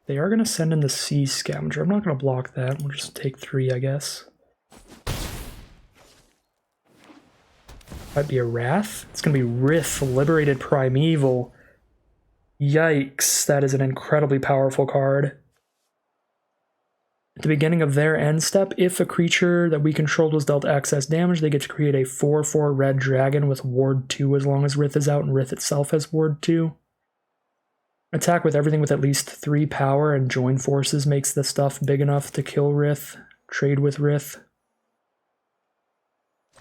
They are going to send in the Sea Scavenger. I'm not going to block that. We'll just take 3, I guess. Might be a Wrath. It's going to be Rith, Liberated Primeval. Yikes, that is an incredibly powerful card. At the beginning of their end step, if a creature that we controlled was dealt excess damage, they get to create a 4/4 red dragon with Ward 2 as long as Rith is out, and Rith itself has Ward 2. Attack with everything with at least 3 power, and Join Forces makes the stuff big enough to kill Rith, trade with Rith.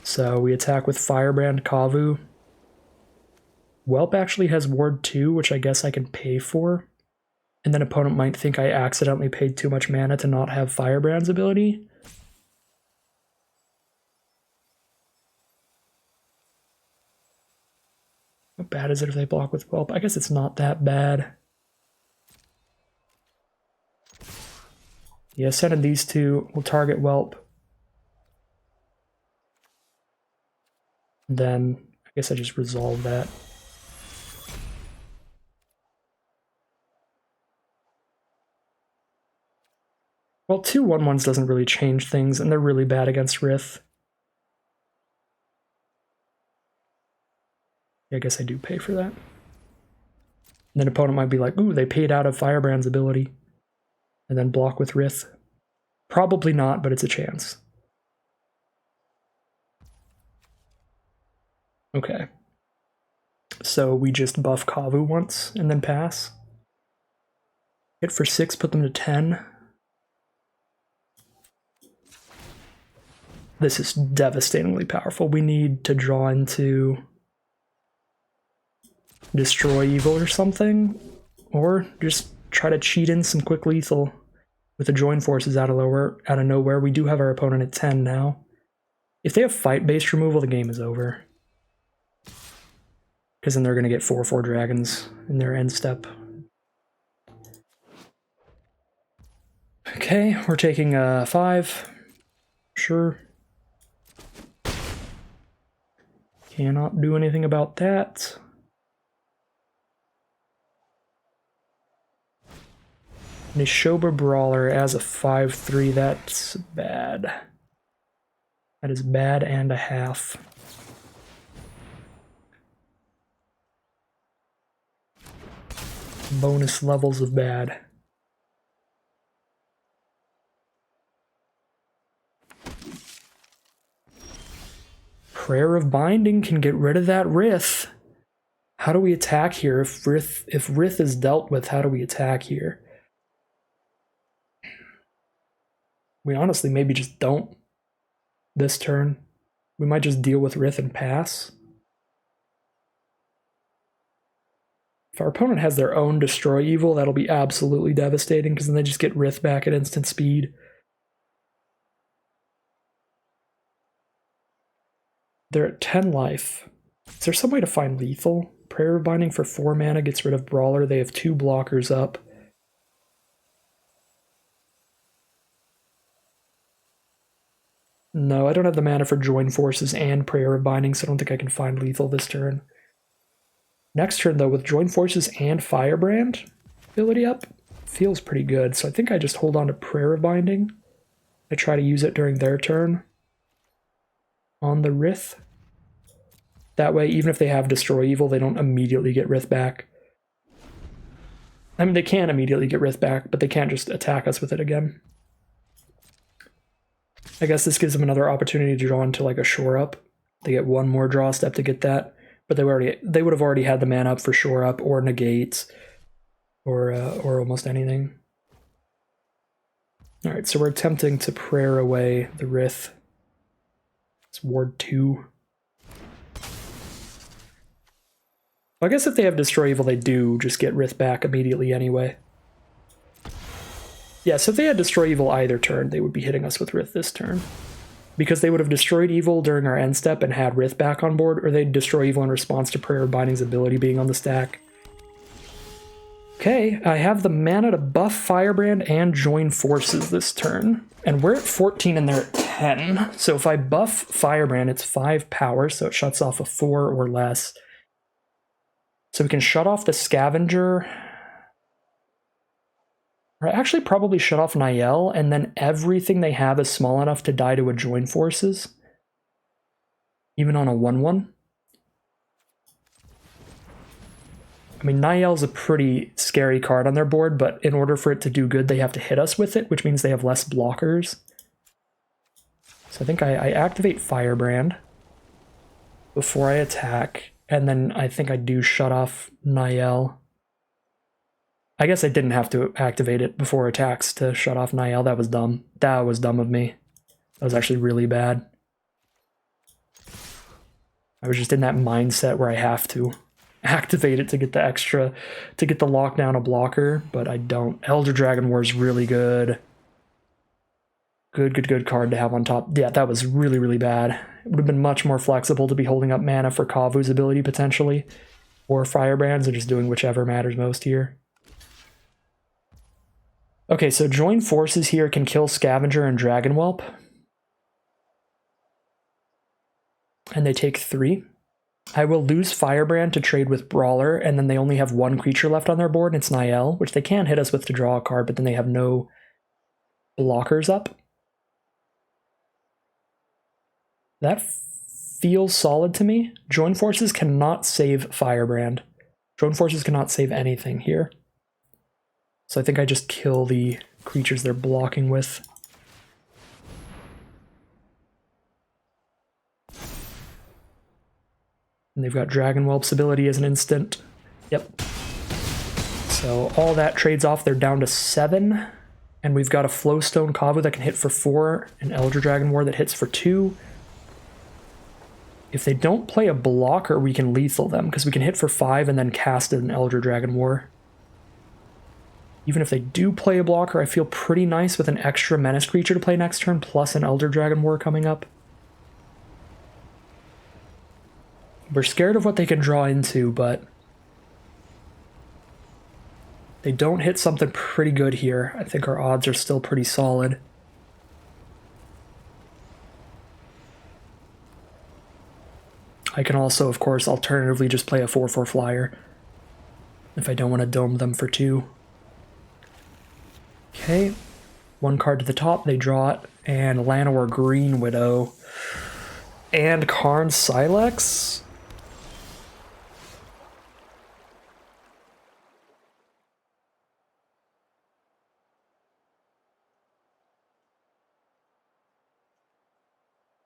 So we attack with Firebrand Kavu. Whelp actually has Ward 2, which I guess I can pay for. And then opponent might think I accidentally paid too much mana to not have Firebrand's ability. How bad is it if they block with Whelp? I guess it's not that bad. Yeah, sending these two will target Whelp. Then I guess I just resolve that. Well, 2 1/1s doesn't really change things, and they're really bad against Rith. Yeah, I guess I do pay for that. And then opponent might be like, ooh, they paid out of Firebrand's ability. And then block with Rith. Probably not, but it's a chance. Okay. So we just buff Kavu once, and then pass. Hit for 6, put them to 10. This is devastatingly powerful. We need to draw into Destroy Evil or something, or just try to cheat in some quick lethal with the Join Forces out of nowhere. We do have our opponent at 10 now. If they have fight-based removal, the game is over. Because then they're going to get 4/4 dragons in their end step. Okay, we're taking 5. Sure. Cannot do anything about that. Nishoba Brawler as a 5/3, that's bad. That is bad and a half. Bonus levels of bad. Prayer of Binding can get rid of that Rith. How do we attack here? If Rith is dealt with, how do we attack here? We honestly maybe just don't this turn. We might just deal with Rith and pass. If our opponent has their own Destroy Evil, that'll be absolutely devastating, because then they just get Rith back at instant speed. They're at 10 life. Is there some way to find lethal? Prayer of Binding for 4 mana gets rid of Brawler. They have 2 blockers up. No, I don't have the mana for Join Forces and Prayer of Binding, so I don't think I can find lethal this turn. Next turn, though, with Join Forces and Firebrand ability up, feels pretty good. So I think I just hold on to Prayer of Binding. I try to use it during their turn on the Rith. That way, even if they have Destroy Evil, they don't immediately get Rith back. I mean, they can immediately get Rith back, but they can't just attack us with it again. I guess this gives them another opportunity to draw into like a Shore Up. They get 1 more draw step to get that, but they would have already had the mana up for Shore Up or Negates or almost anything. All right, so we're attempting to prayer away the Rith. It's Ward 2. Well, I guess if they have Destroy Evil, they do just get Rith back immediately anyway. Yeah, so if they had Destroy Evil either turn, they would be hitting us with Rith this turn. Because they would have destroyed Evil during our end step and had Rith back on board, or they'd destroy Evil in response to Prayer of Binding's ability being on the stack. Okay, I have the mana to buff Firebrand and join forces this turn. And we're at 14 and they're at 10. So if I buff Firebrand, it's 5 power, so it shuts off a 4 or less. So we can shut off the Scavenger. Or actually probably shut off Niall, and then everything they have is small enough to die to a join forces. Even on a 1/1. I mean, Niall's a pretty scary card on their board, but in order for it to do good, they have to hit us with it, which means they have less blockers. So I think I activate Firebrand before I attack, and then I think I do shut off Niall. I guess I didn't have to activate it before attacks to shut off Niall. That was dumb. That was dumb of me. That was actually really bad. I was just in that mindset where I have to activate it to get the extra, to get the lockdown a blocker, but I don't. Elder Dragon War is really good. Good card to have on top. Yeah, that was really, really bad. It would have been much more flexible to be holding up mana for Kavu's ability potentially, or Firebrands, and just doing whichever matters most here. Okay, so join forces here can kill Scavenger and Dragon Whelp. And they take 3. I will lose Firebrand to trade with Brawler, and then they only have 1 creature left on their board, and it's Niall, which they can hit us with to draw a card, but then they have no blockers up. That feels solid to me. Join forces cannot save Firebrand. Join forces cannot save anything here. So I think I just kill the creatures they're blocking with. And they've got Dragon Whelp's ability as an instant. Yep. So all that trades off. They're down to 7. And we've got a Flowstone Kavu that can hit for 4. An Elder Dragon War that hits for 2. If they don't play a blocker, we can lethal them, because we can hit for 5 and then cast an Elder Dragon War. Even if they do play a blocker, I feel pretty nice with an extra menace creature to play next turn, plus an Elder Dragon War coming up. We're scared of what they can draw into, but they don't hit something pretty good here. I think our odds are still pretty solid. I can also, of course, alternatively just play a 4/4 flyer if I don't want to dome them for 2. Okay, 1 card to the top, they draw it, and Llanowar Green Widow, and Karn Silex?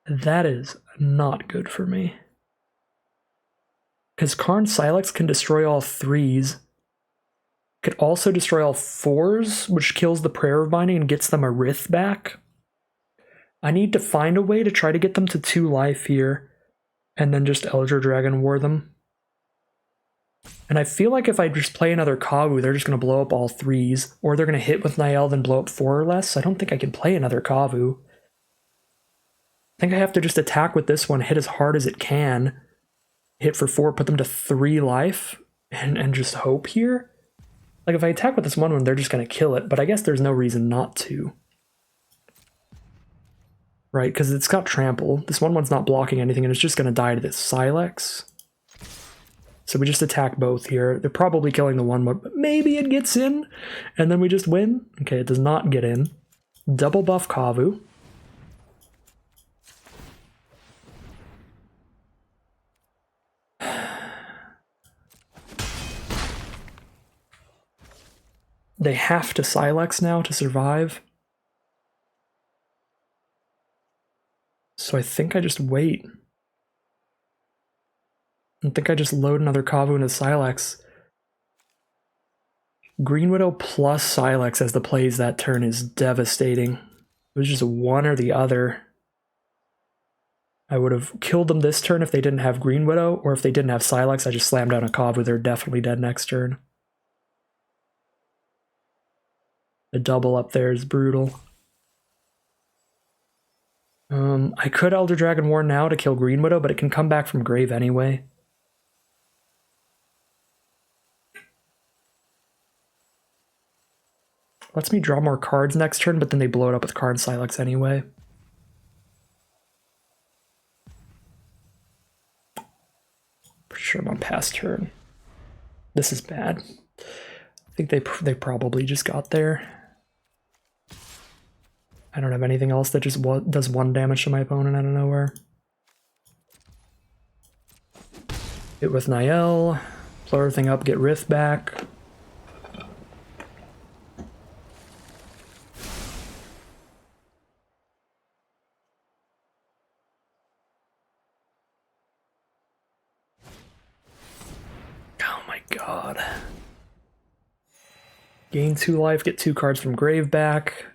That is not good for me. Because Karn Silex can destroy all 3s. Could also destroy all 4s, which kills the Prayer of Binding and gets them a Rith back. I need to find a way to try to get them to 2 life here, and then just Elder Dragon War them. And I feel like if I just play another Kavu, they're just going to blow up all 3s, or they're going to hit with Niall then blow up 4 or less. So I don't think I can play another Kavu. I think I have to just attack with this one, hit as hard as it can, hit for 4, put them to 3 life, and just hope here. Like, if I attack with this one, they're just going to kill it, but I guess there's no reason not to. Right, because it's got Trample. This one's not blocking anything, and it's just going to die to this Silex. So we just attack both here. They're probably killing the one, but maybe it gets in, and then we just win. Okay, it does not get in. Double buff Kavu. They have to Silex now to survive. So I think I just wait. I think I just load another Kavu into Silex. Green Widow plus Silex as the plays that turn is devastating. It was just one or the other. I would have killed them this turn if they didn't have Green Widow, or if they didn't have Silex, I just slammed down a Cov with her definitely dead next turn. The double up there is brutal. I could Elder Dragon War now to kill Green Widow, but it can come back from grave anyway. Lets me draw more cards next turn, but then they blow it up with Karn Silex anyway. Pretty sure I'm on past turn. This is bad. I think they probably just got there. I don't have anything else that just does 1 damage to my opponent out of nowhere. Hit with Niall. Blow everything up, get Rith back. Oh my god. Gain 2 life, get 2 cards from grave back.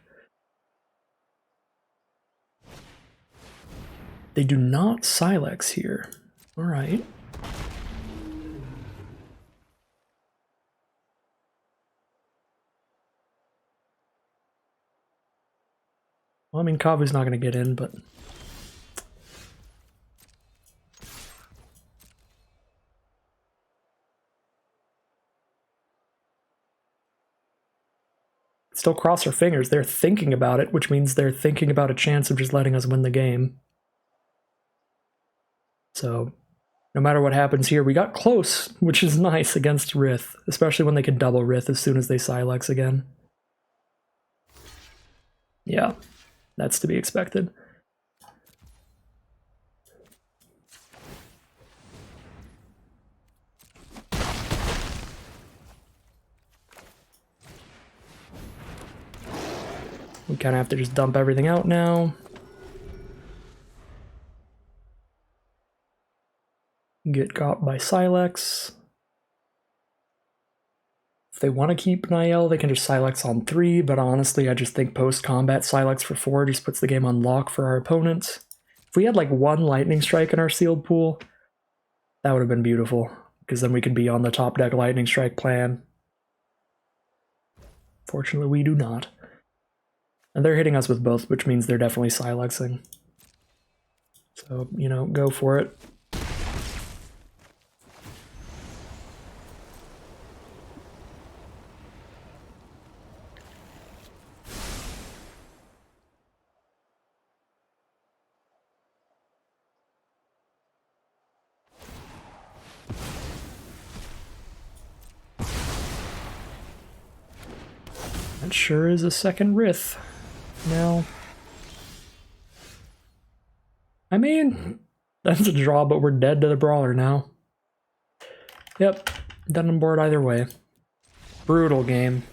They do not Silex here. Alright. Well, I mean, Kavu's not going to get in, but... Still cross our fingers. They're thinking about it, which means they're thinking about a chance of just letting us win the game. So, no matter what happens here, we got close, which is nice against Rith, especially when they can double Rith as soon as they Silex again. Yeah, that's to be expected. We kind of have to just dump everything out now. Get got by Silex. If they want to keep Niall, they can just Silex on 3, but honestly, I just think post-combat Silex for 4 just puts the game on lock for our opponents. If we had like 1 Lightning Strike in our sealed pool, that would have been beautiful, because then we could be on the top deck Lightning Strike plan. Fortunately, we do not. And they're hitting us with both, which means they're definitely Silexing. So, you know, go for it. That sure is a second Rith. Now, I mean, that's a draw, but we're dead to the brawler now. Yep, dead on board either way. Brutal game.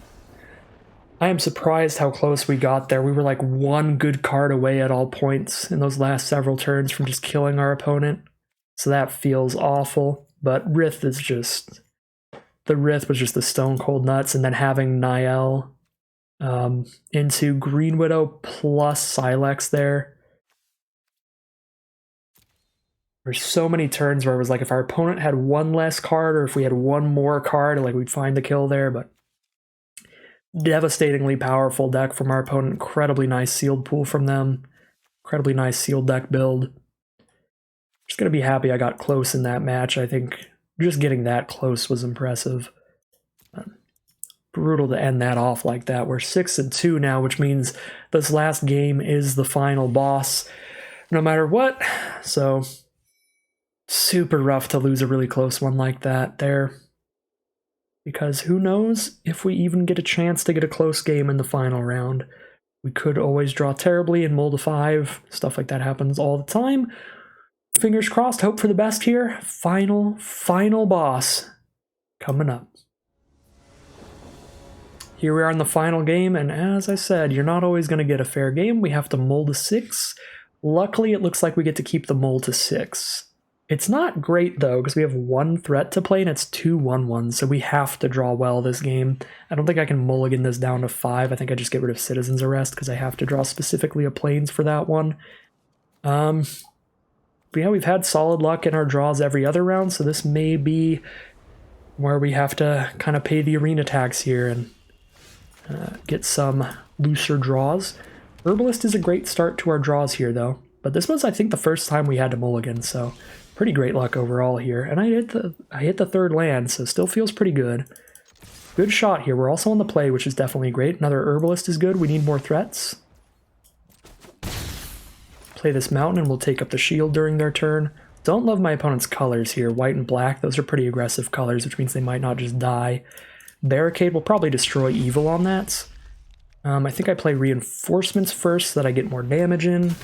I am surprised how close we got there. We were like 1 good card away at all points in those last several turns from just killing our opponent. So that feels awful, but Rith is just... The Rith was just the stone cold nuts, and then having Niall into Green Widow plus Silex there. There's so many turns where it was like if our opponent had 1 less card or if we had 1 more card, like we'd find the kill there, but devastatingly powerful deck from our opponent. Incredibly nice sealed pool from them. Incredibly nice sealed deck build. Just gonna be happy I got close in that match. I think just getting that close was impressive. Brutal to end that off like that. We're 6-2 now, which means this last game is the final boss, no matter what. So, super rough to lose a really close one like that there. Because who knows if we even get a chance to get a close game in the final round. We could always draw terribly and mold a 5. Stuff like that happens all the time. Fingers crossed, hope for the best here. Final boss coming up. Here we are in the final game, and as I said, you're not always going to get a fair game. We have to mold a 6. Luckily, it looks like we get to keep the mold to 6. It's not great, though, because we have one threat to play, and it's 2 1-1s, so we have to draw well this game. I don't think I can mulligan this down to 5. I think I just get rid of Citizen's Arrest, because I have to draw specifically a Plains for that one. But yeah, we've had solid luck in our draws every other round, so this may be where we have to kind of pay the arena tax here and get some looser draws. Herbalist is a great start to our draws here, though. But this was, I think, the first time we had to mulligan, so pretty great luck overall here. And I hit the third land, so still feels pretty good. Good shot here. We're also on the play, which is definitely great. Another Herbalist is good. We need more threats. Play this Mountain, and we'll take up the shield during their turn. Don't love my opponent's colors here. White and black, those are pretty aggressive colors, which means they might not just die. Barricade will probably destroy Evil on that. I think I play Reinforcements first so that I get more damage in.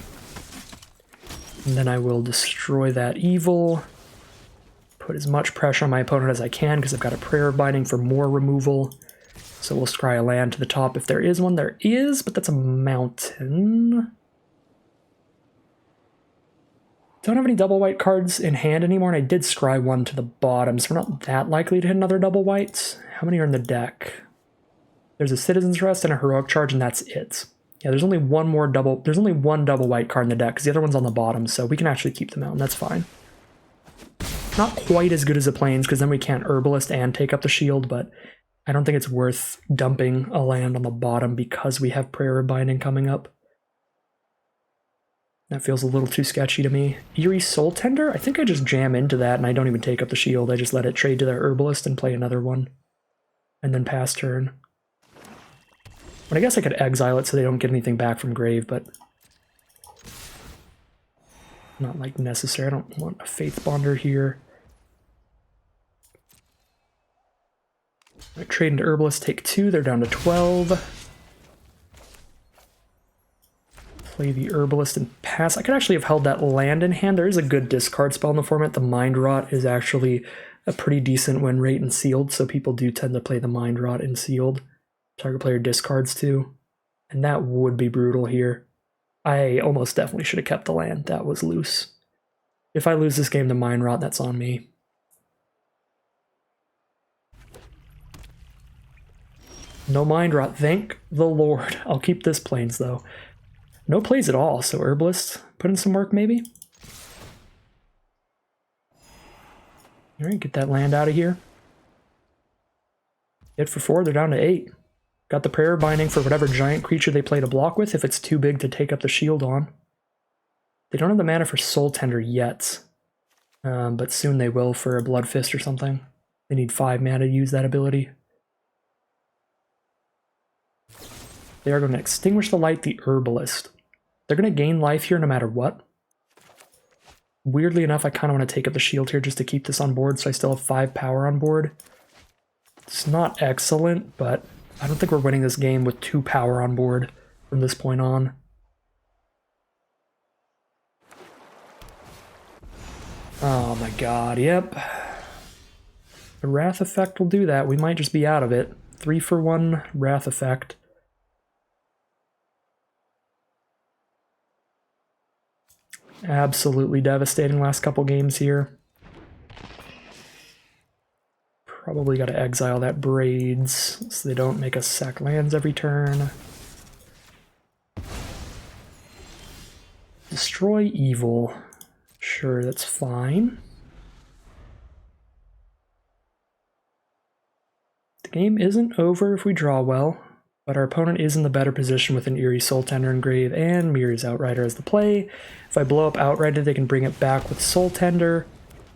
And then I will destroy that Evil. Put as much pressure on my opponent as I can because I've got a Prayer of Binding for more removal. So we'll scry a land to the top if there is one. There is, but that's a mountain. Don't have any double white cards in hand anymore, and I did scry one to the bottom, so we're not that likely to hit another double white. How many are in the deck? There's a Citizen's Rest and a Heroic Charge, and that's it. Yeah, there's only one double white card in the deck, because the other one's on the bottom, so we can actually keep the mountain, that's fine. Not quite as good as the Plains, because then we can't Herbalist and take up the shield, but I don't think it's worth dumping a land on the bottom because we have Prayer of Binding coming up. That feels a little too sketchy to me. Eerie Soul Tender? I think I just jam into that and I don't even take up the shield. I just let it trade to their Herbalist and play another one. And then pass turn. But I guess I could exile it so they don't get anything back from grave, but not like necessary. I don't want a Faith Bonder here. I trade into Herbalist, take 2. They're down to 12. Play the Herbalist and pass. I could actually have held that land in hand. There is a good discard spell in the format. The Mind Rot is actually a pretty decent win rate in Sealed, so people do tend to play the Mind Rot in Sealed. Target player discards too. And that would be brutal here. I almost definitely should have kept the land. That was loose. If I lose this game to Mind Rot, that's on me. No Mind Rot, thank the Lord. I'll keep this Plains though. No plays at all, so Herbalist, put in some work maybe? Alright, get that land out of here. Hit for 4, they're down to 8. Got the Prayer Binding for whatever giant creature they play to block with if it's too big to take up the shield on. They don't have the mana for Soul Tender yet, but soon they will for a Blood Fist or something. They need 5 mana to use that ability. They are going to extinguish the light, the Herbalist. They're going to gain life here no matter what. Weirdly enough, I kind of want to take up the shield here just to keep this on board, so I still have 5 power on board. It's not excellent, but I don't think we're winning this game with 2 power on board from this point on. Oh my god, yep. The Wrath Effect will do that. We might just be out of it. 3 for 1 Wrath Effect. Absolutely devastating last couple games here. Probably got to exile that Braids so they don't make us sack lands every turn. Destroy Evil. Sure, that's fine. The game isn't over if we draw well, but our opponent is in the better position with an Eerie Soul Tender and Grave and Mirror's Outrider as the play. If I blow up Outrider, they can bring it back with Soul Tender,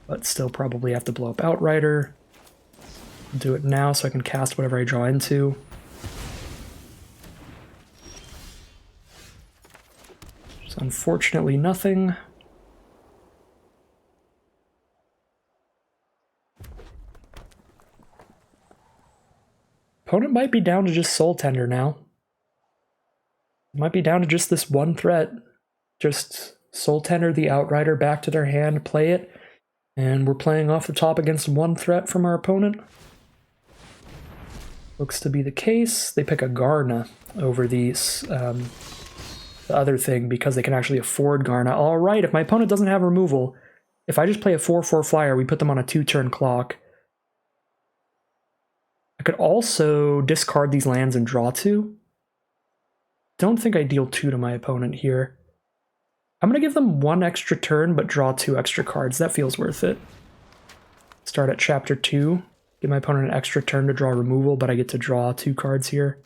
but still probably have to blow up Outrider. I'll do it now so I can cast whatever I draw into. So unfortunately nothing. Opponent might be down to just Soul Tender now. Might be down to just this one threat. Just Soul Tender the Outrider back to their hand, play it, and we're playing off the top against one threat from our opponent. Looks to be the case. They pick a Garna over the other thing because they can actually afford Garna. Alright, if my opponent doesn't have removal, If I just play a 4/4 flyer, we put them on a 2-turn clock. I could also discard these lands and draw 2. Don't think I deal 2 to my opponent here. I'm going to give them 1 extra turn, but draw 2 extra cards. That feels worth it. Start at chapter 2. Give my opponent an extra turn to draw removal, but I get to draw 2 cards here.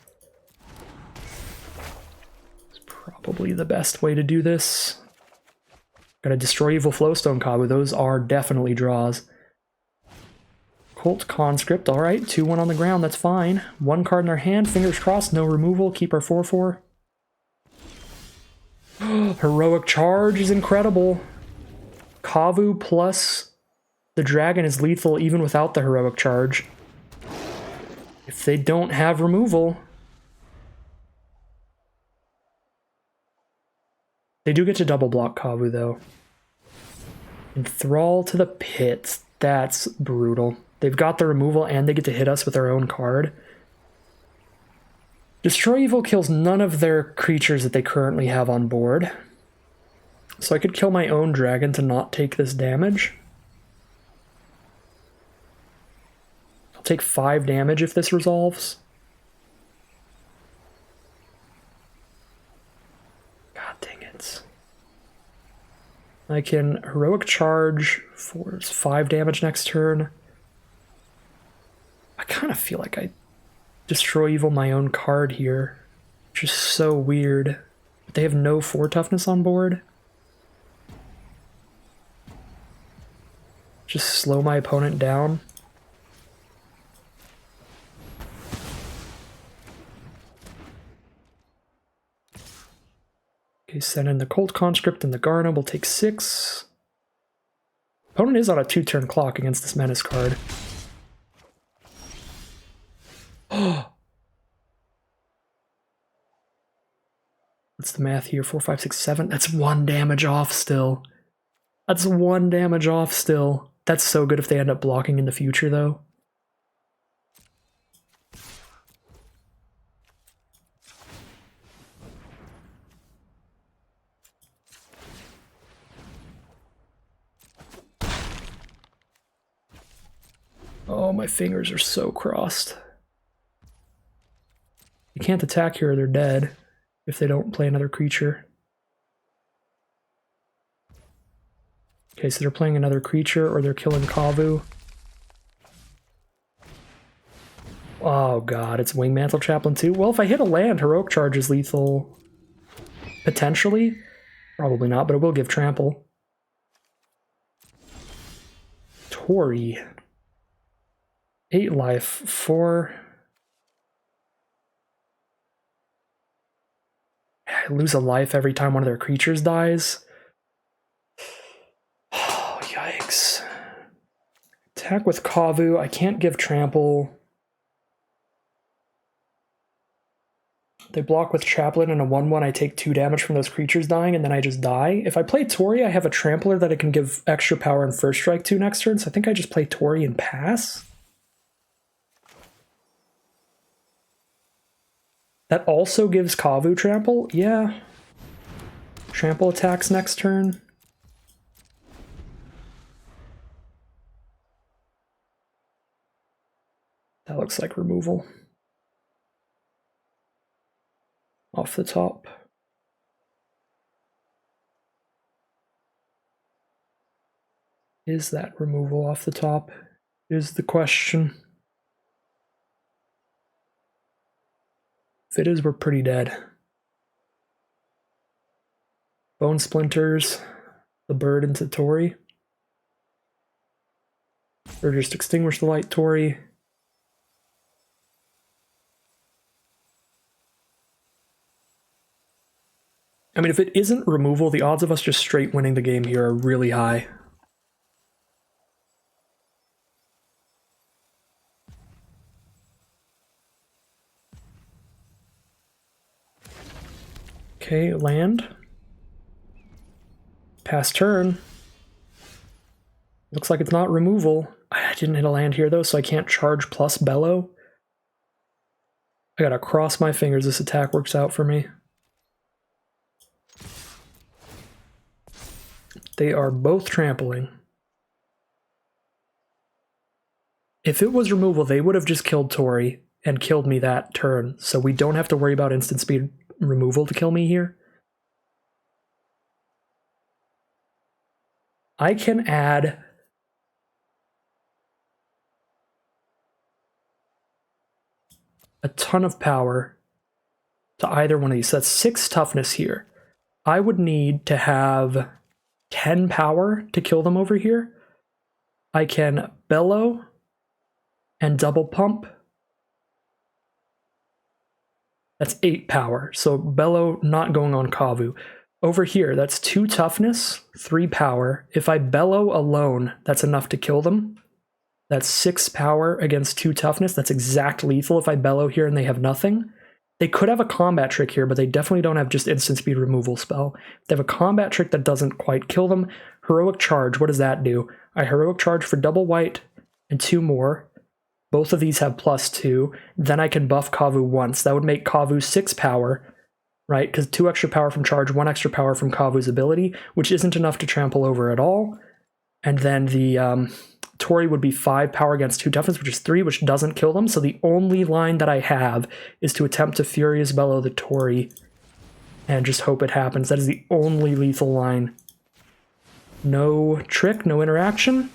It's probably the best way to do this. Gotta destroy Evil Flowstone Kabu. Those are definitely draws. Cult Conscript, alright. 2-1 on the ground, that's fine. 1 card in our hand, fingers crossed, no removal. Keep our 4/4. Heroic Charge is incredible. Kavu plus the dragon is lethal even without the Heroic Charge. If they don't have removal... They do get to double block Kavu though. Enthrall to the Pit. That's brutal. They've got the removal and they get to hit us with our own card. Destroy Evil kills none of their creatures that they currently have on board. So I could kill my own dragon to not take this damage. I'll take 5 damage if this resolves. God dang it. I can Heroic Charge for 5 damage next turn. I kind of feel like I destroy Evil my own card here, which is so weird. But they have no 4 toughness on board. Just slow my opponent down. Okay, send in the Cult Conscript and the Garna. We'll take 6. Opponent is on a 2-turn clock against this Menace card. What's the math here? 4, 5, 6, 7. That's 1 damage off still. That's 1 damage off still. That's so good if they end up blocking in the future, though. Oh, my fingers are so crossed. You can't attack here or they're dead if they don't play another creature. Okay, so they're playing another creature or they're killing Kavu. Oh god, it's Wingmantle Chaplain too? Well, if I hit a land, Heroic Charge is lethal. Potentially? Probably not, but it will give trample. Tori. 8 life, 4... I lose a life every time one of their creatures dies. Oh, yikes. Attack with Kavu. I can't give trample. They block with Chaplain and a 1/1. I take 2 damage from those creatures dying, and then I just die. If I play Tori, I have a Trampler that I can give extra power and first strike to next turn, so I think I just play Tori and pass. That also gives Kavu trample? Yeah. Trample attacks next turn. That looks like removal. Off the top. Is that removal off the top? Is the question. If it is, we're pretty dead. Bone Splinters, the bird into Tori. Or just extinguish the light Tori. I mean, if it isn't removal, the odds of us just straight winning the game here are really high. Okay, land. Pass turn. Looks like it's not removal. I didn't hit a land here though, so I can't charge plus Bellow. I gotta cross my fingers this attack works out for me. They are both trampling. If it was removal, they would have just killed Tori and killed me that turn, so we don't have to worry about instant speed removal to kill me here. I can add a ton of power to either one of these. So that's 6 toughness here. I would need to have 10 power to kill them over here. I can bellow and double pump. That's 8 power. So bellow not going on Kavu. Over here, that's 2 toughness, 3 power. If I bellow alone, that's enough to kill them. That's 6 power against 2 toughness. That's exact lethal if I bellow here and they have nothing. They could have a combat trick here, but they definitely don't have just instant speed removal spell. They have a combat trick that doesn't quite kill them. Heroic charge, what does that do? I heroic charge for double white and 2 more. Both of these have +2. Then I can buff Kavu once. That would make Kavu 6 power, right? Because 2 extra power from charge, 1 extra power from Kavu's ability, which isn't enough to trample over at all. And then the Tori would be 5 power against 2 toughness, which is 3, which doesn't kill them. So the only line that I have is to attempt to Furious Bellow the Tori and just hope it happens. That is the only lethal line. No trick, no interaction.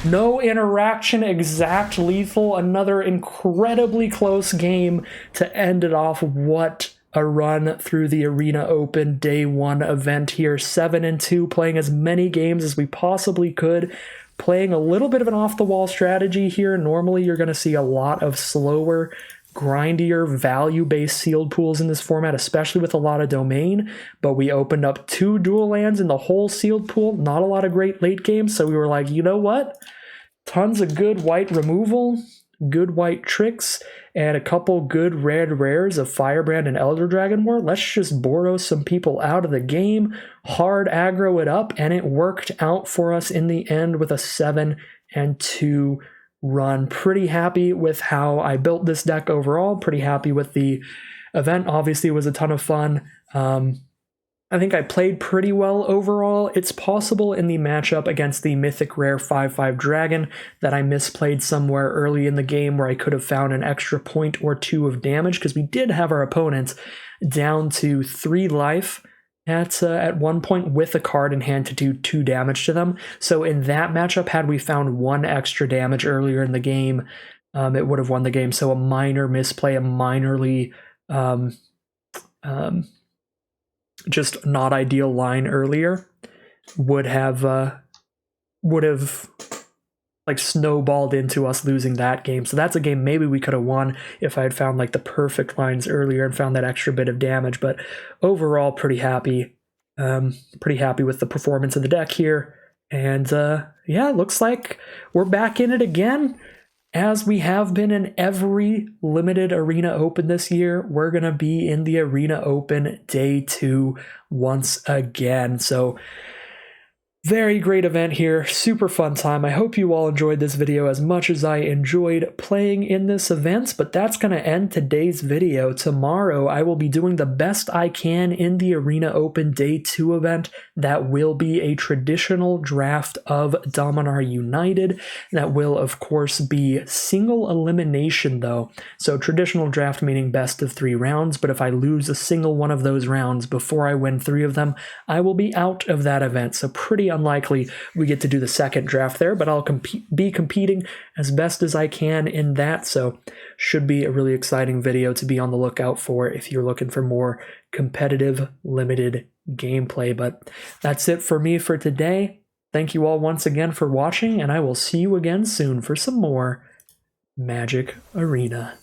No interaction, exact lethal. Another incredibly close game to end it off. What a run through the Arena Open Day 1 event here. 7-2, playing as many games as we possibly could. Playing a little bit of an off-the-wall strategy here. Normally you're going to see a lot of slower, grindier, value-based sealed pools in this format, especially with a lot of domain. But we opened up 2 dual lands in the whole sealed pool. Not a lot of great late games, so we were like, you know what? Tons of good white removal, good white tricks, and a couple good red rares of Firebrand and Elder Dragon War. Let's just Boros some people out of the game, hard aggro it up, and it worked out for us in the end with a 7-2 run. Pretty happy with how I built this deck overall, pretty happy with the event. Obviously, it was a ton of fun. I think I played pretty well overall. It's possible in the matchup against the Mythic Rare 5/5 Dragon that I misplayed somewhere early in the game where I could have found an extra point or 2 of damage, because we did have our opponents down to 3 life at one point with a card in hand to do 2 damage to them. So in that matchup, had we found 1 extra damage earlier in the game, it would have won the game. So a minor misplay, a minorly just not ideal line earlier would have like snowballed into us losing that game. So that's a game maybe we could have won if I had found like the perfect lines earlier and found that extra bit of damage. But overall, pretty happy with the performance of the deck here. And yeah, looks like we're back in it again. As we have been in every limited Arena Open this year, we're going to be in the Arena Open Day 2 once again. So very great event here, super fun time. I hope you all enjoyed this video as much as I enjoyed playing in this event, but that's going to end today's video. Tomorrow, I will be doing the best I can in the Arena Open Day 2 event. That will be a traditional draft of Dominaria United. That will, of course, be single elimination, though. So traditional draft meaning best of 3 rounds, but if I lose a single one of those rounds before I win 3 of them, I will be out of that event. So pretty unlikely we get to do the second draft there, but I'll be competing as best as I can in that, so should be a really exciting video to be on the lookout for if you're looking for more competitive limited gameplay. But that's it for me for today. Thank you all once again for watching, and I will see you again soon for some more Magic Arena.